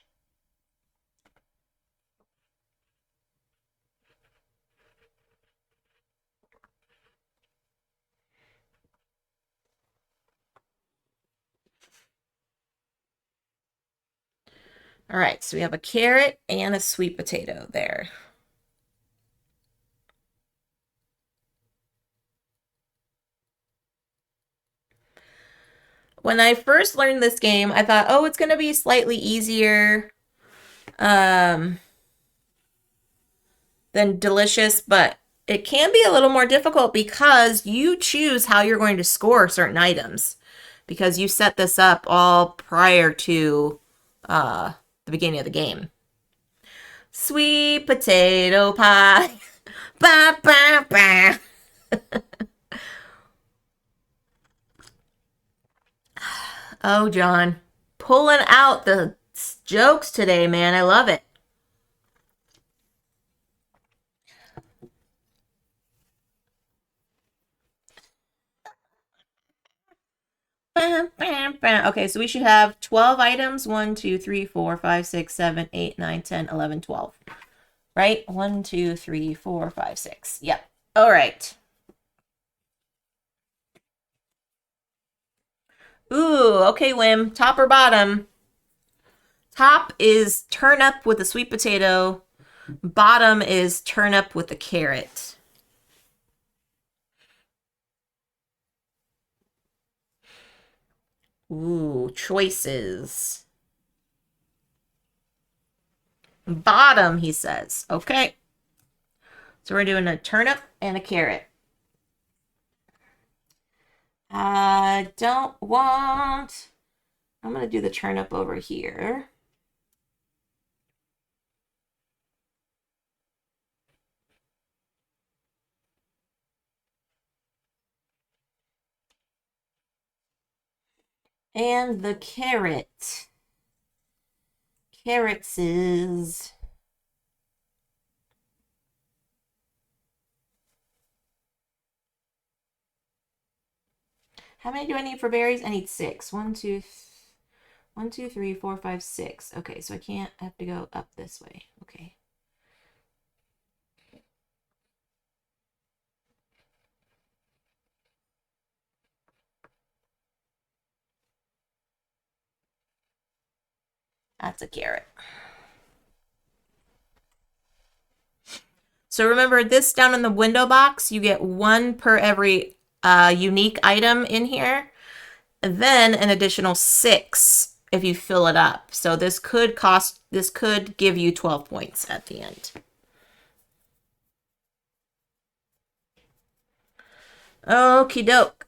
All right, so we have a carrot and a sweet potato there. When I first learned this game, I thought, oh, it's going to be slightly easier than Delicious, but it can be a little more difficult because you choose how you're going to score certain items because you set this up all prior to the beginning of the game. Sweet potato pie. Ba, ba, ba. Oh, John. Pulling out the jokes today, man. I love it. Okay, so we should have 12 items. 1, 2, 3, 4, 5, 6, 7, 8, 9, 10, 11, 12. Right? 1, 2, 3, 4, 5, 6. Yep. All right. Ooh, okay, Wim. Top or bottom? Top is turnip with a sweet potato. Bottom is turnip with a carrot. Ooh, choices. Bottom, he says. Okay. So we're doing a turnip and a carrot. I don't want... I'm going to do the turnip over here. And the carrot. Carrots is... How many do I need for berries? I need 6. 1, 2, 3, 4, 5, 6. Okay, so I have to go up this way. Okay. That's a carrot. So remember this down in the window box, you get 1 per every unique item in here. And then an additional 6 if you fill it up. So this could give you 12 points at the end. Okie doke.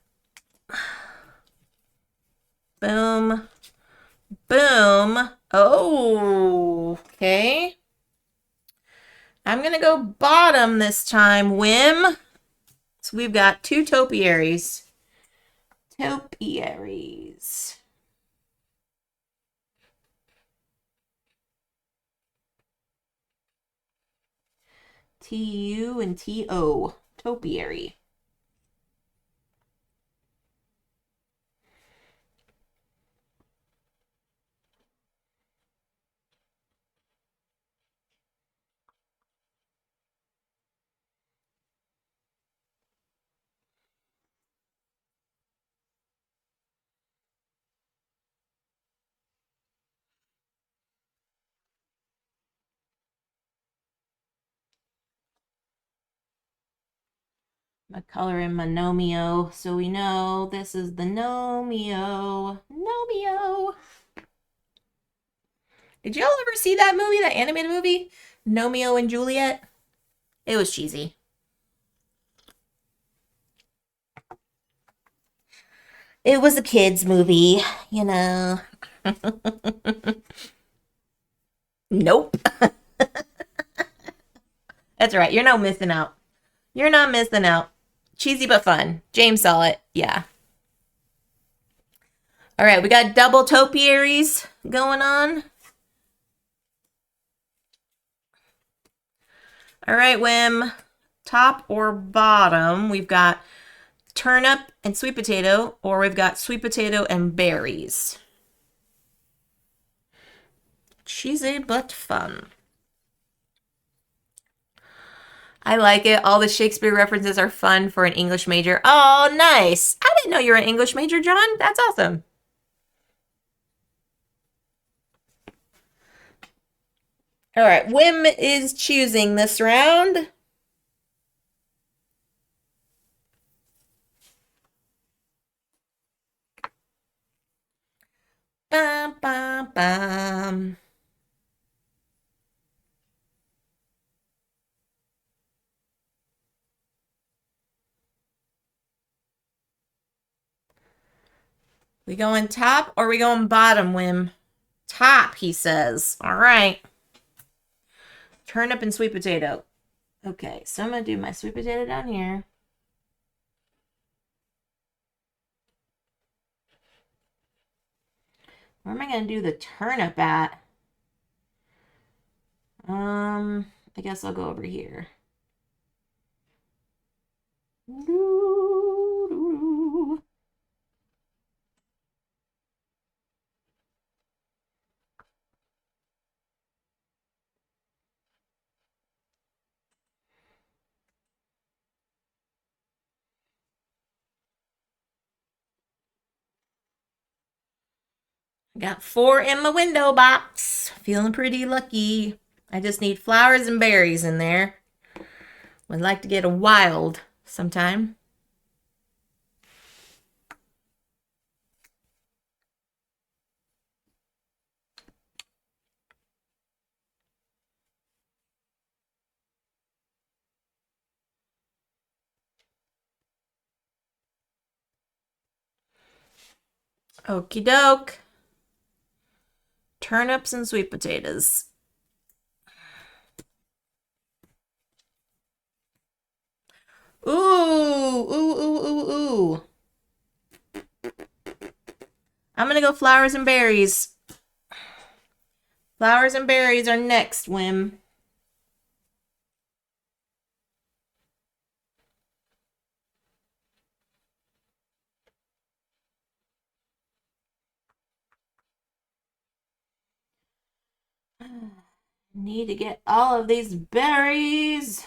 Boom. Boom. Oh, okay. I'm going to go bottom this time, Wim. So we've got 2 topiaries. Topiaries. T-U and T-O. Topiary. My color in my Nomio, so we know this is the Nomio. Nomio. Did y'all ever see that movie, that animated movie? Romeo and Juliet? It was cheesy. It was a kid's movie, you know. Nope. That's right. You're not missing out. You're not missing out. Cheesy but fun. James saw it. Yeah. All right, we got double topiaries going on. All right, Wim. Top or bottom, we've got turnip and sweet potato, or we've got sweet potato and berries. Cheesy but fun. I like it. All the Shakespeare references are fun for an English major. Oh, nice. I didn't know you were an English major, John. That's awesome. All right, Wim is choosing this round. Bum, bum, bum. We going top or we going bottom, Wim? Top, he says. All right. Turnip and sweet potato. Okay, so I'm going to do my sweet potato down here. Where am I going to do the turnip at? I guess I'll go over here. Got 4 in my window box. Feeling pretty lucky. I just need flowers and berries in there. Would like to get a wild sometime. Okie doke. Turnips and sweet potatoes. Ooh, ooh, ooh, ooh, ooh. I'm gonna go flowers and berries. Flowers and berries are next, Wim. Need to get all of these berries.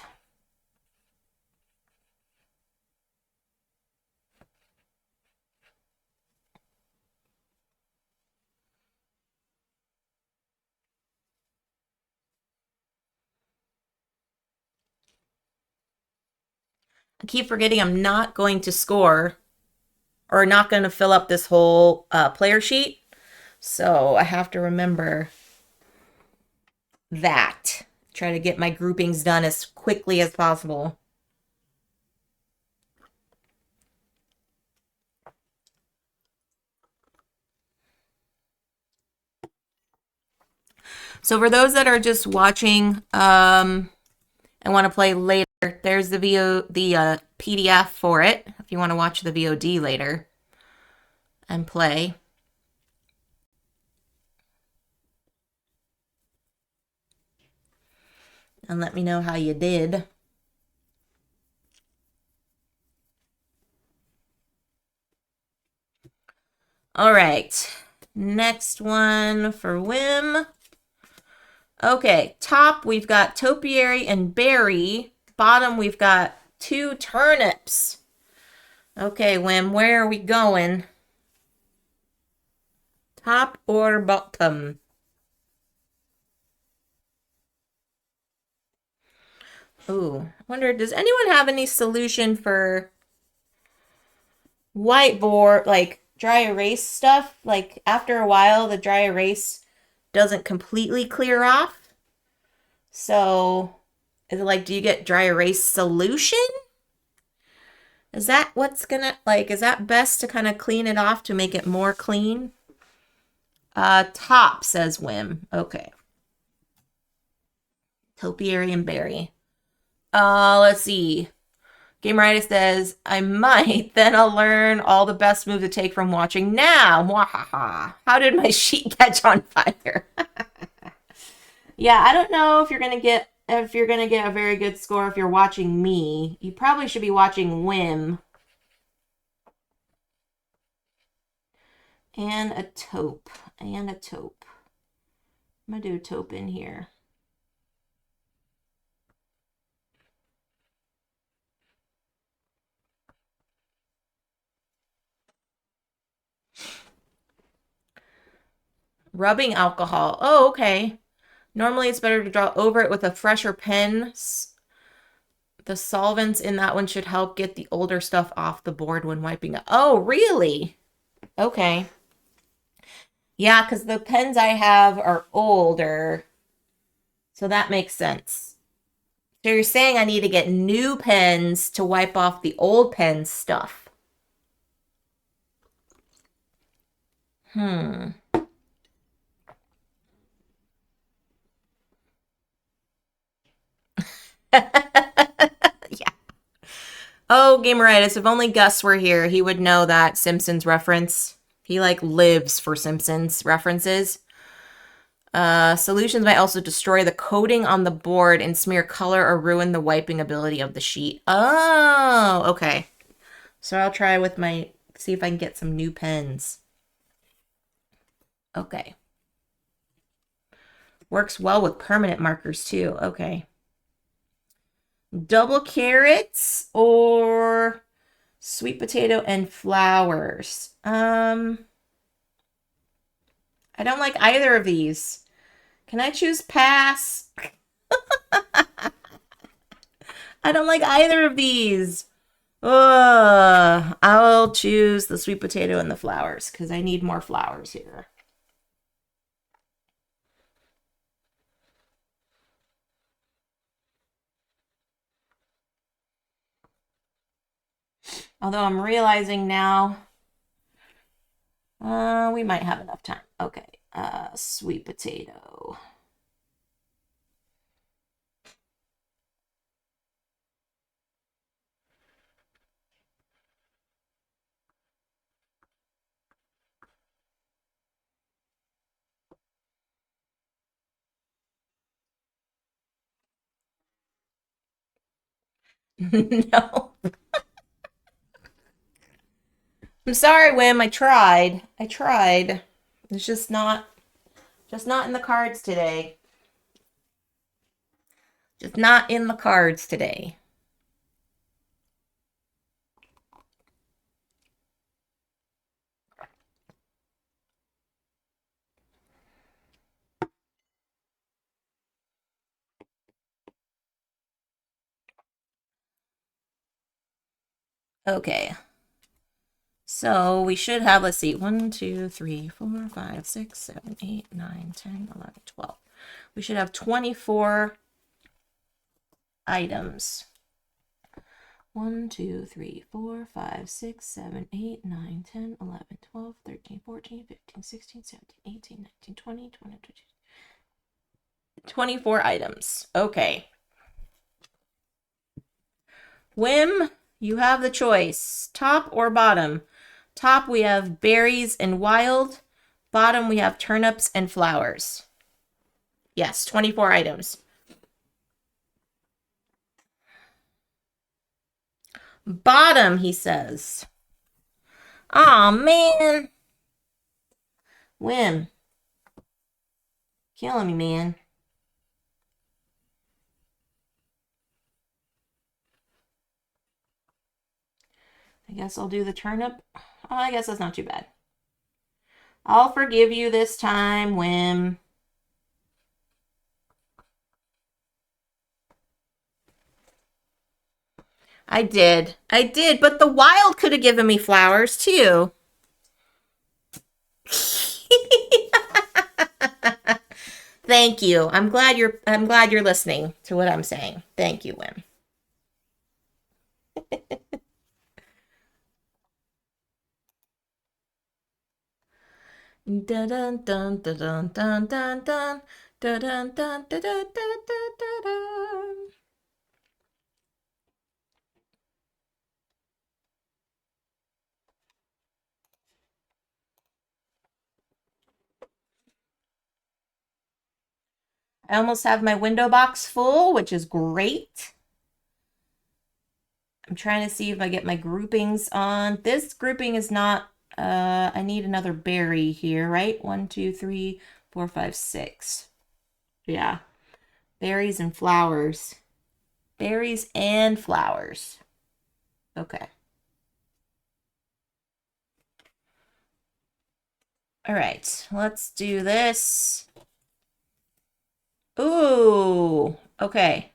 I keep forgetting I'm not going to score or not going to fill up this whole player sheet. So I have to remember that. Try to get my groupings done as quickly as possible. So for those that are just watching and want to play later, there's the PDF for it if you want to watch the VOD later and play. And let me know how you did. All right, next one for Wim. Okay, top we've got topiary and berry. Bottom we've got 2 turnips. Okay, Wim, where are we going? Top or bottom? Ooh, I wonder, does anyone have any solution for whiteboard, like dry erase stuff? Like after a while, the dry erase doesn't completely clear off. So is it like, do you get dry erase solution? Is that what's gonna, like, is that best to kind of clean it off to make it more clean? Top, says Wim. Okay. Topiary and berry. Let's see. Gameritis says, I might, then I'll learn all the best moves to take from watching now. Mwahaha. How did my sheet catch on fire? Yeah, I don't know if you're gonna get a very good score if you're watching me. You probably should be watching Wim. And a taupe. And a taupe. I'm gonna do a taupe in here. Rubbing alcohol. Oh, okay. Normally it's better to draw over it with a fresher pen. The solvents in that one should help get the older stuff off the board when wiping it. Oh, really? Okay. Yeah, because the pens I have are older. So that makes sense. So you're saying I need to get new pens to wipe off the old pen stuff. Hmm. Yeah. Oh, Gameritis, if only Gus were here, he would know that Simpsons reference. He, like, lives for Simpsons references. Solutions might also destroy the coating on the board and smear color or ruin the wiping ability of the sheet. Oh, okay. So I'll try with see if I can get some new pens. Okay. Works well with permanent markers too. Okay. Double carrots or sweet potato and flowers. I don't like either of these. Can I choose pass? I don't like either of these. I'll choose the sweet potato and the flowers because I need more flowers here. Although I'm realizing now, we might have enough time. Okay, sweet potato. No. I'm sorry, Wim. I tried. It's just not in the cards today. Just not in the cards today. Okay. So we should have, let's see, 1, 2, 3, 4, 5, 6, 7, 8, 9, 10, 11, 12. We should have 24 items. 1, 2, 3, 4, 5, 6, 7, 8, 9, 10, 11, 12, 13, 14, 15, 16, 17, 18, 19, 20, 21, 22. 24 items. Okay. Wim, you have the choice. Top or bottom? Top, we have berries and wild. Bottom, we have turnips and flowers. Yes, 24 items. Bottom, he says. Aw, man. Wim. Killing me, man. I guess I'll do the turnip. Oh, I guess that's not too bad. I'll forgive you this time, Wim. I did, but the wild could have given me flowers too. Thank you. I'm glad you're listening to what I'm saying. Thank you, Wim. Dun dun dun dun dun dun dun dun dun dun dun dun dun dun dun. I almost have my window box full, which is great. I'm trying to see if I get my groupings on. This grouping is not, I need another berry here, right? 1, 2, 3, 4, 5, 6. Yeah. Berries and flowers. Berries and flowers. Okay. All right. Let's do this. Ooh. Okay.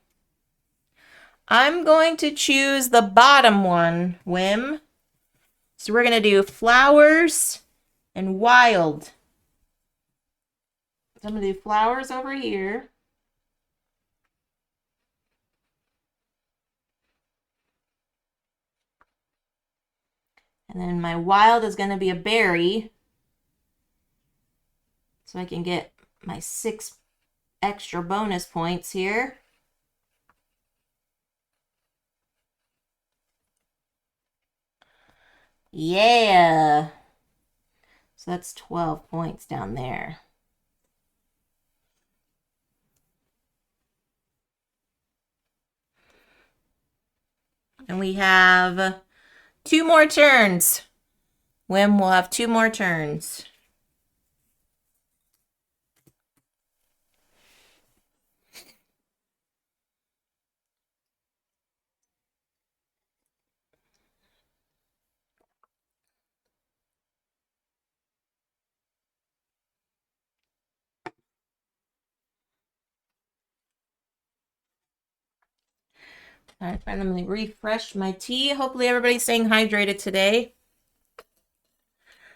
I'm going to choose the bottom one, Wim. So we're going to do flowers and wild. So I'm going to do flowers over here. And then my wild is going to be a berry. So I can get my 6 extra bonus points here. Yeah. So that's 12 points down there. And we have 2 more turns. Wim will have 2 more turns. All right, fine. I'm going to refresh my tea. Hopefully everybody's staying hydrated today.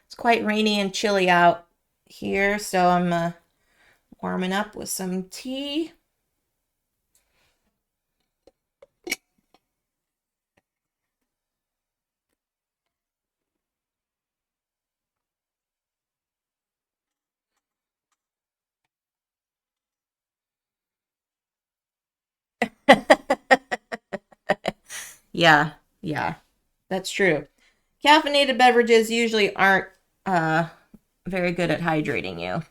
It's quite rainy and chilly out here, so I'm warming up with some tea. Yeah, yeah, that's true. Caffeinated beverages usually aren't uh, very good at hydrating you.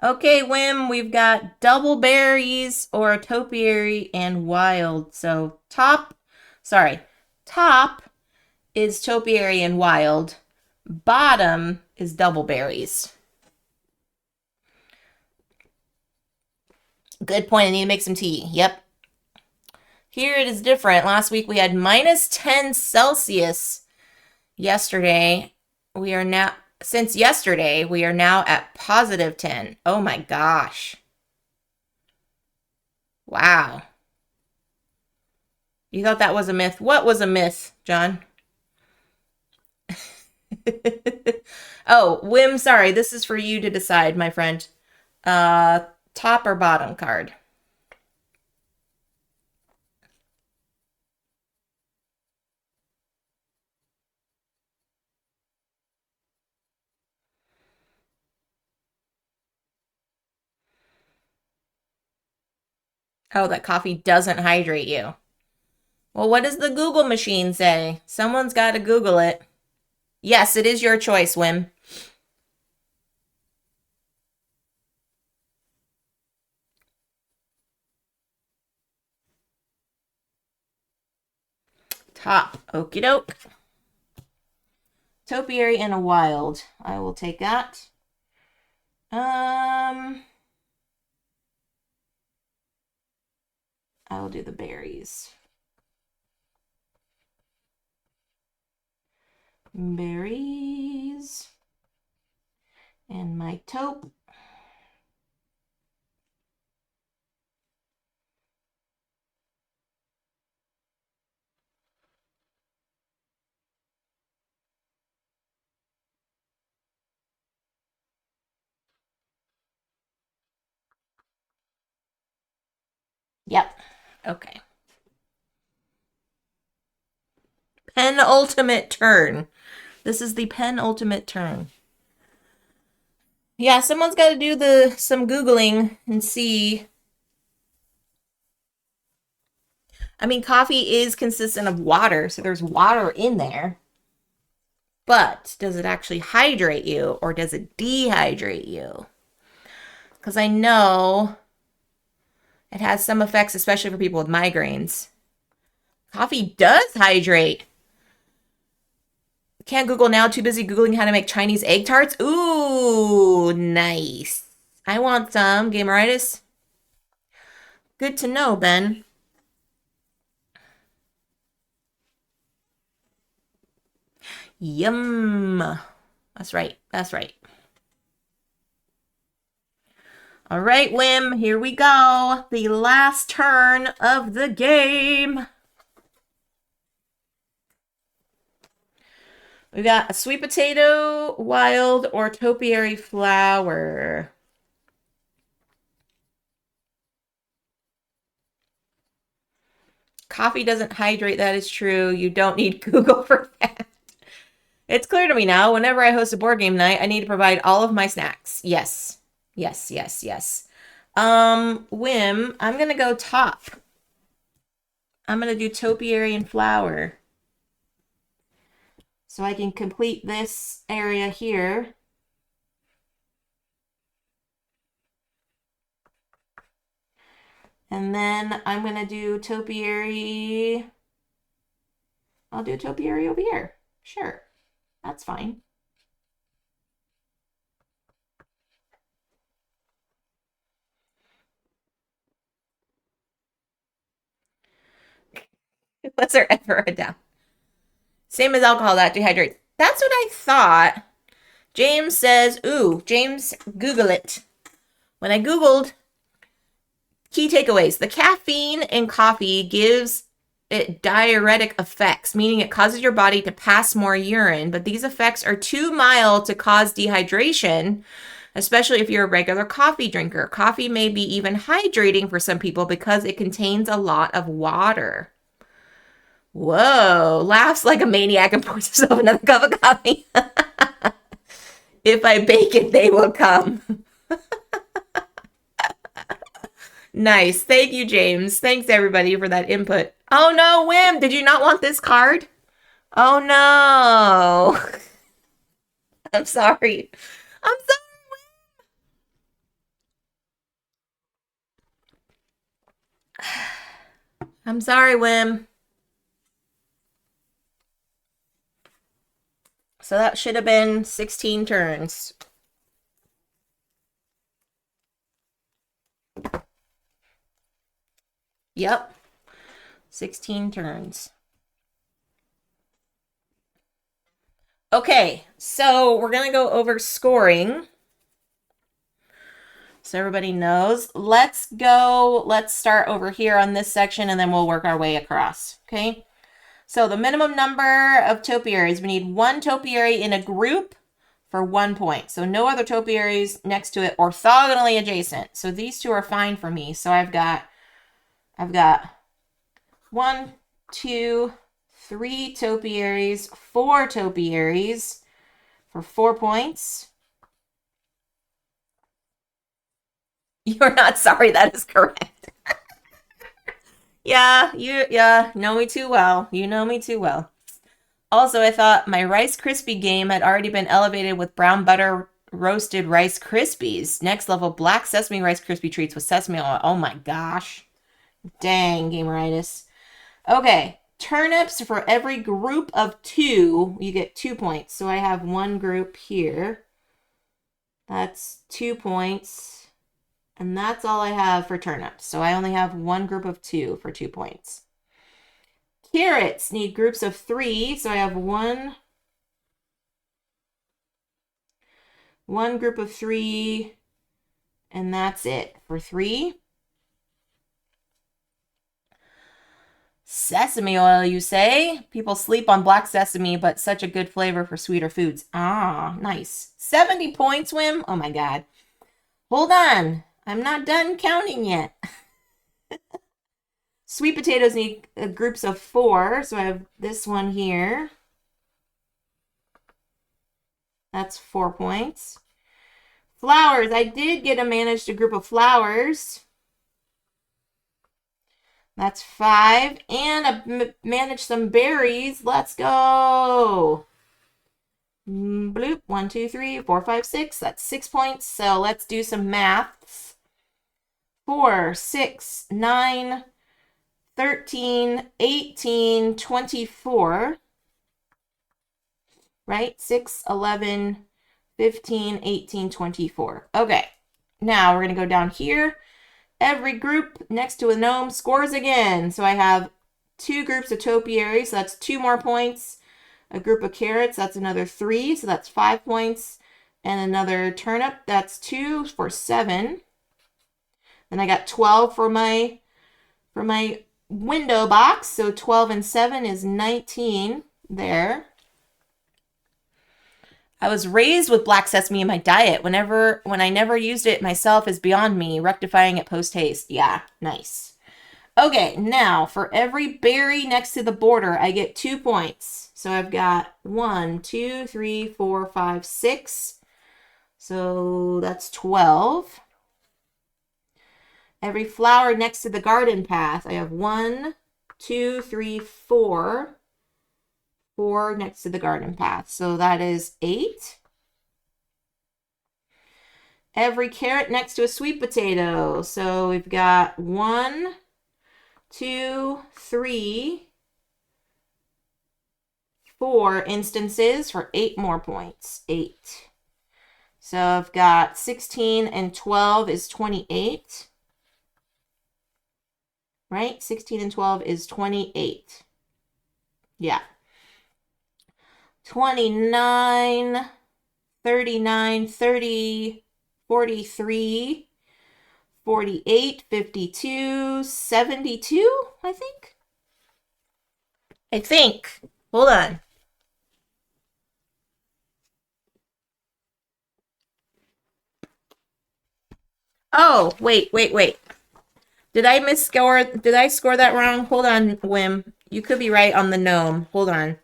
Okay, Wim, we've got double berries or a topiary and wild. So top is topiary and wild. Bottom is double berries. Good point. I need to make some tea. Yep. Here it is different. Last week we had minus 10 Celsius yesterday. We are now, since yesterday, we are now at positive 10. Oh my gosh. Wow. You thought that was a myth. What was a myth, John? Oh, Wim, sorry. This is for you to decide, my friend. Uh, top or bottom card? Oh, that coffee doesn't hydrate you. Well, what does the Google machine say? Someone's got to Google it. Yes, it is your choice, Wim. Top. Okie doke. Topiary and a wild. I will take that. I will do the berries. Berries. And my taupe. Okay. Penultimate turn. This is the penultimate turn. Yeah, someone's got to do some Googling and see. I mean, coffee is consistent of water, so there's water in there. But does it actually hydrate you or does it dehydrate you? Because I know it has some effects, especially for people with migraines. Coffee does hydrate. Can't Google now, too busy Googling how to make Chinese egg tarts. Ooh, nice. I want some. Gameritis. Good to know, Ben. Yum. That's right. That's right. All right, Wim, here we go. The last turn of the game. We got a sweet potato, wild, or topiary flower. Coffee doesn't hydrate, that is true. You don't need Google for that. It's clear to me now, whenever I host a board game night, I need to provide all of my snacks. Yes. Yes, yes, yes. Wim, I'm gonna go top. I'm gonna do topiary and flower. So I can complete this area here. And then I'm gonna do topiary. I'll do topiary over here. Sure, that's fine. Was there ever a doubt? Same as alcohol that dehydrates. That's what I thought. James says, ooh, James, Google it. When I Googled key takeaways, the caffeine in coffee gives it diuretic effects, meaning it causes your body to pass more urine, but these effects are too mild to cause dehydration, especially if you're a regular coffee drinker. Coffee may be even hydrating for some people because it contains a lot of water. Whoa, laughs like a maniac and pours herself another cup of coffee. If I bake it, they will come. Nice. Thank you, James. Thanks, everybody, for that input. Oh, no, Wim, did you not want this card? Oh, no. I'm sorry. I'm sorry, Wim. I'm sorry, Wim. So that should have been 16 turns. Yep. 16 turns. Okay, so we're going to go over scoring. So everybody knows. Let's start over here on this section and then we'll work our way across. Okay. So the minimum number of topiaries, we need one topiary in a group for 1 point. So no other topiaries next to it orthogonally adjacent. So these two are fine for me. So I've got 1, 2, 3 topiaries, 4 topiaries for 4 points. You're not sorry, that is correct. Yeah, you know me too well. You know me too well. Also, I thought my Rice Krispie game had already been elevated with brown butter roasted Rice Krispies. Next level, black sesame Rice Krispie treats with sesame oil. Oh my gosh. Dang, gameritis. Okay, turnips for every group of 2, you get 2 points. So I have one group here. That's 2 points. And that's all I have for turnips. So I only have one group of 2 for 2 points. Carrots need groups of 3. So I have one group of 3. And that's it for 3. Sesame oil, you say? People sleep on black sesame, but such a good flavor for sweeter foods. Ah, nice. 70 points, Wim? Oh my God. Hold on. I'm not done counting yet. Sweet potatoes need groups of 4. So I have this one here. That's 4 points. Flowers. I did get a managed a group of flowers. That's 5. And I managed some berries. Let's go. Bloop. 1, 2, 3, 4, 5, 6. That's 6 points. So let's do some maths. 4, 6, 9, 13, 18, 24. Right? 6, 11, 15, 18, 24. Okay. Now we're going to go down here. Every group next to a gnome scores again. So I have 2 groups of topiaries, so that's 2 more points. A group of carrots, that's another 3, so that's 5 points. And another turnip, that's 2 for 7. Then I got 12 for my window box, so 12 and 7 is 19 there. I was raised with black sesame in my diet. When I never used it myself is beyond me. Rectifying it post haste. Yeah, nice. Okay, now for every berry next to the border, I get 2 points. So I've got 1, 2, 3, 4, 5, 6. So that's 12. Every flower next to the garden path, I have 1, 2, 3, 4. 4 next to the garden path. So that is 8. Every carrot next to a sweet potato. So we've got 1, 2, 3, 4 instances for 8 more points. 8. So I've got 16 and 12 is 28. Right? 16 and 12 is 28. Yeah. 29, 39, 30, 43, 48, 52, 72, I think. Hold on. Oh, wait. Did I score that wrong? Hold on, Wim. You could be right on the gnome. Hold on.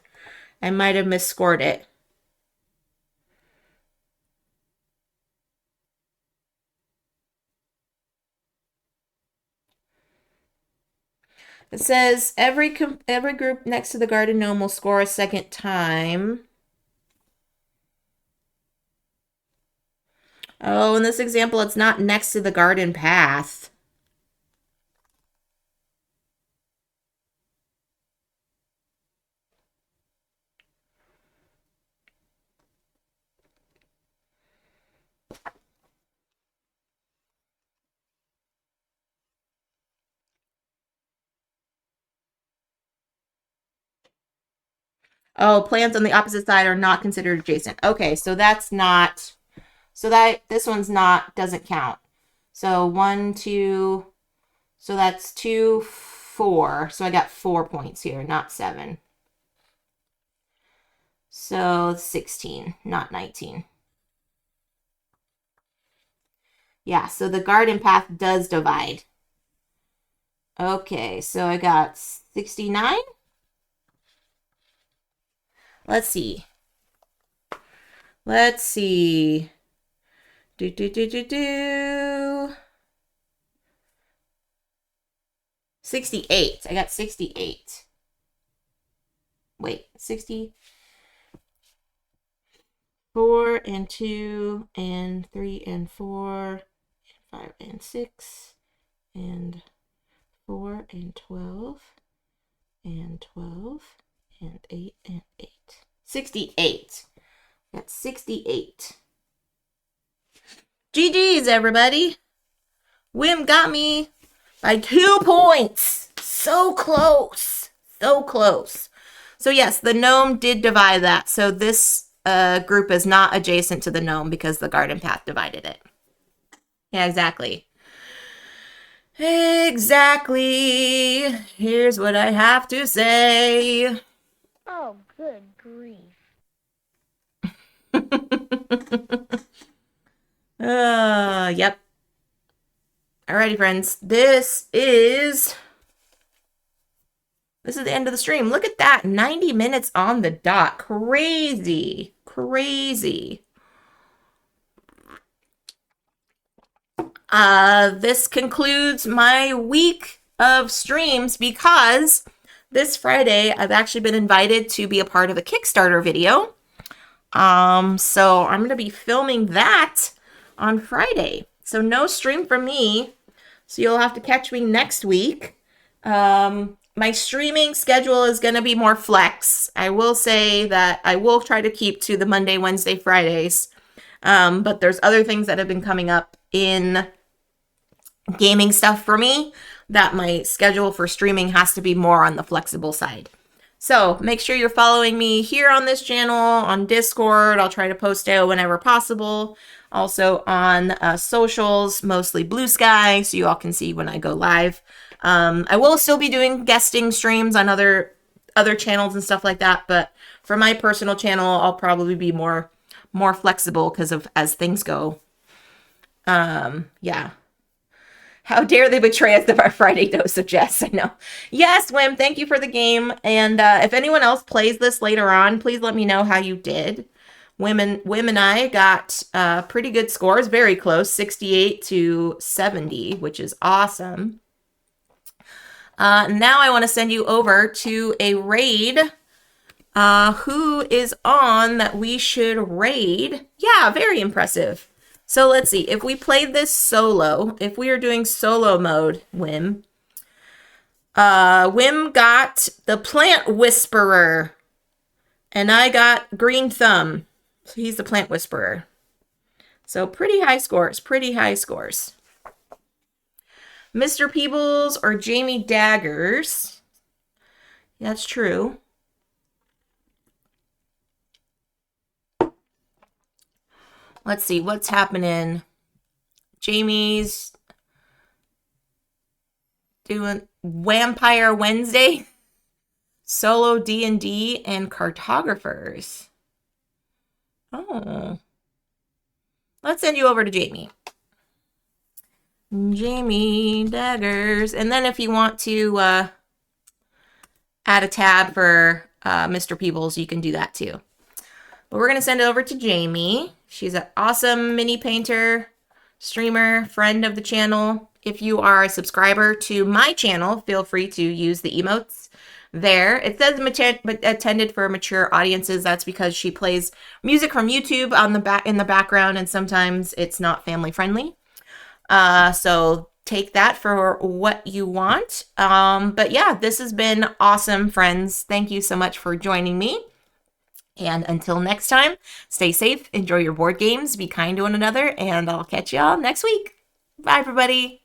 I might have misscored it. It says every group next to the garden gnome will score a second time. Oh, in this example, it's not next to the garden path. Oh, plants on the opposite side are not considered adjacent. Okay, so that's not, so that this one's not, doesn't count. So 1, 2, so that's 2, 4. So I got 4 points here, not 7. So 16, not 19. Yeah, so the garden path does divide. Okay, so I got 69. Let's see. Do. 68. I got 68. Wait, 64 and 2 and 3 and 4 and 5 and 6 and 4 and 12 and 12 and 8 and 8. 68. That's 68. GG's, everybody. Wim got me by 2 points. So close. So close. So yes, the gnome did divide that. So this group is not adjacent to the gnome because the garden path divided it. Yeah, exactly. Exactly. Here's what I have to say. Oh, good grief. Yep. Alrighty, friends. This is This is the end of the stream. Look at that. 90 minutes on the dot. Crazy. Crazy. This concludes my week of streams because this Friday I've actually been invited to be a part of a Kickstarter video. So I'm going to be filming that on Friday. So no stream from me. So you'll have to catch me next week. My streaming schedule is going to be more flex. I will say that I will try to keep to the Monday, Wednesday, Fridays. But there's other things that have been coming up in gaming stuff for me that my schedule for streaming has to be more on the flexible side. So make sure you're following me here on this channel, on Discord. I'll try to post out whenever possible. Also on socials, mostly Blue Sky, so you all can see when I go live. I will still be doing guesting streams on other channels and stuff like that, but for my personal channel, I'll probably be more flexible because of as things go. Yeah. How dare they betray us of our Friday dose of Jess? I know. Yes, Wim, thank you for the game. And if anyone else plays this later on, please let me know how you did. Wim and I got pretty good scores, very close, 68 to 70, which is awesome. Now I want to send you over to a raid. Who is on that we should raid? Yeah, very impressive. So let's see, if we played this solo, if we are doing solo mode, Wim got the Plant Whisperer, and I got Green Thumb. So he's the Plant Whisperer. So pretty high scores, pretty high scores. Mr. Peebles or Jamie Daggers. That's true. Let's see what's happening. Jamie's doing Vampire Wednesday, solo D&D, and cartographers. Oh. Let's send you over to Jamie. Jamie Daggers. And then if you want to add a tab for Mr. Peebles, you can do that too. But we're going to send it over to Jamie. She's an awesome mini painter, streamer, friend of the channel. If you are a subscriber to my channel, feel free to use the emotes there. It says intended for mature audiences. That's because she plays music from YouTube on the in the background, and sometimes it's not family friendly. So take that for what you want. But yeah, this has been awesome, friends. Thank you so much for joining me. And until next time, stay safe, enjoy your board games, be kind to one another, and I'll catch y'all next week. Bye, everybody.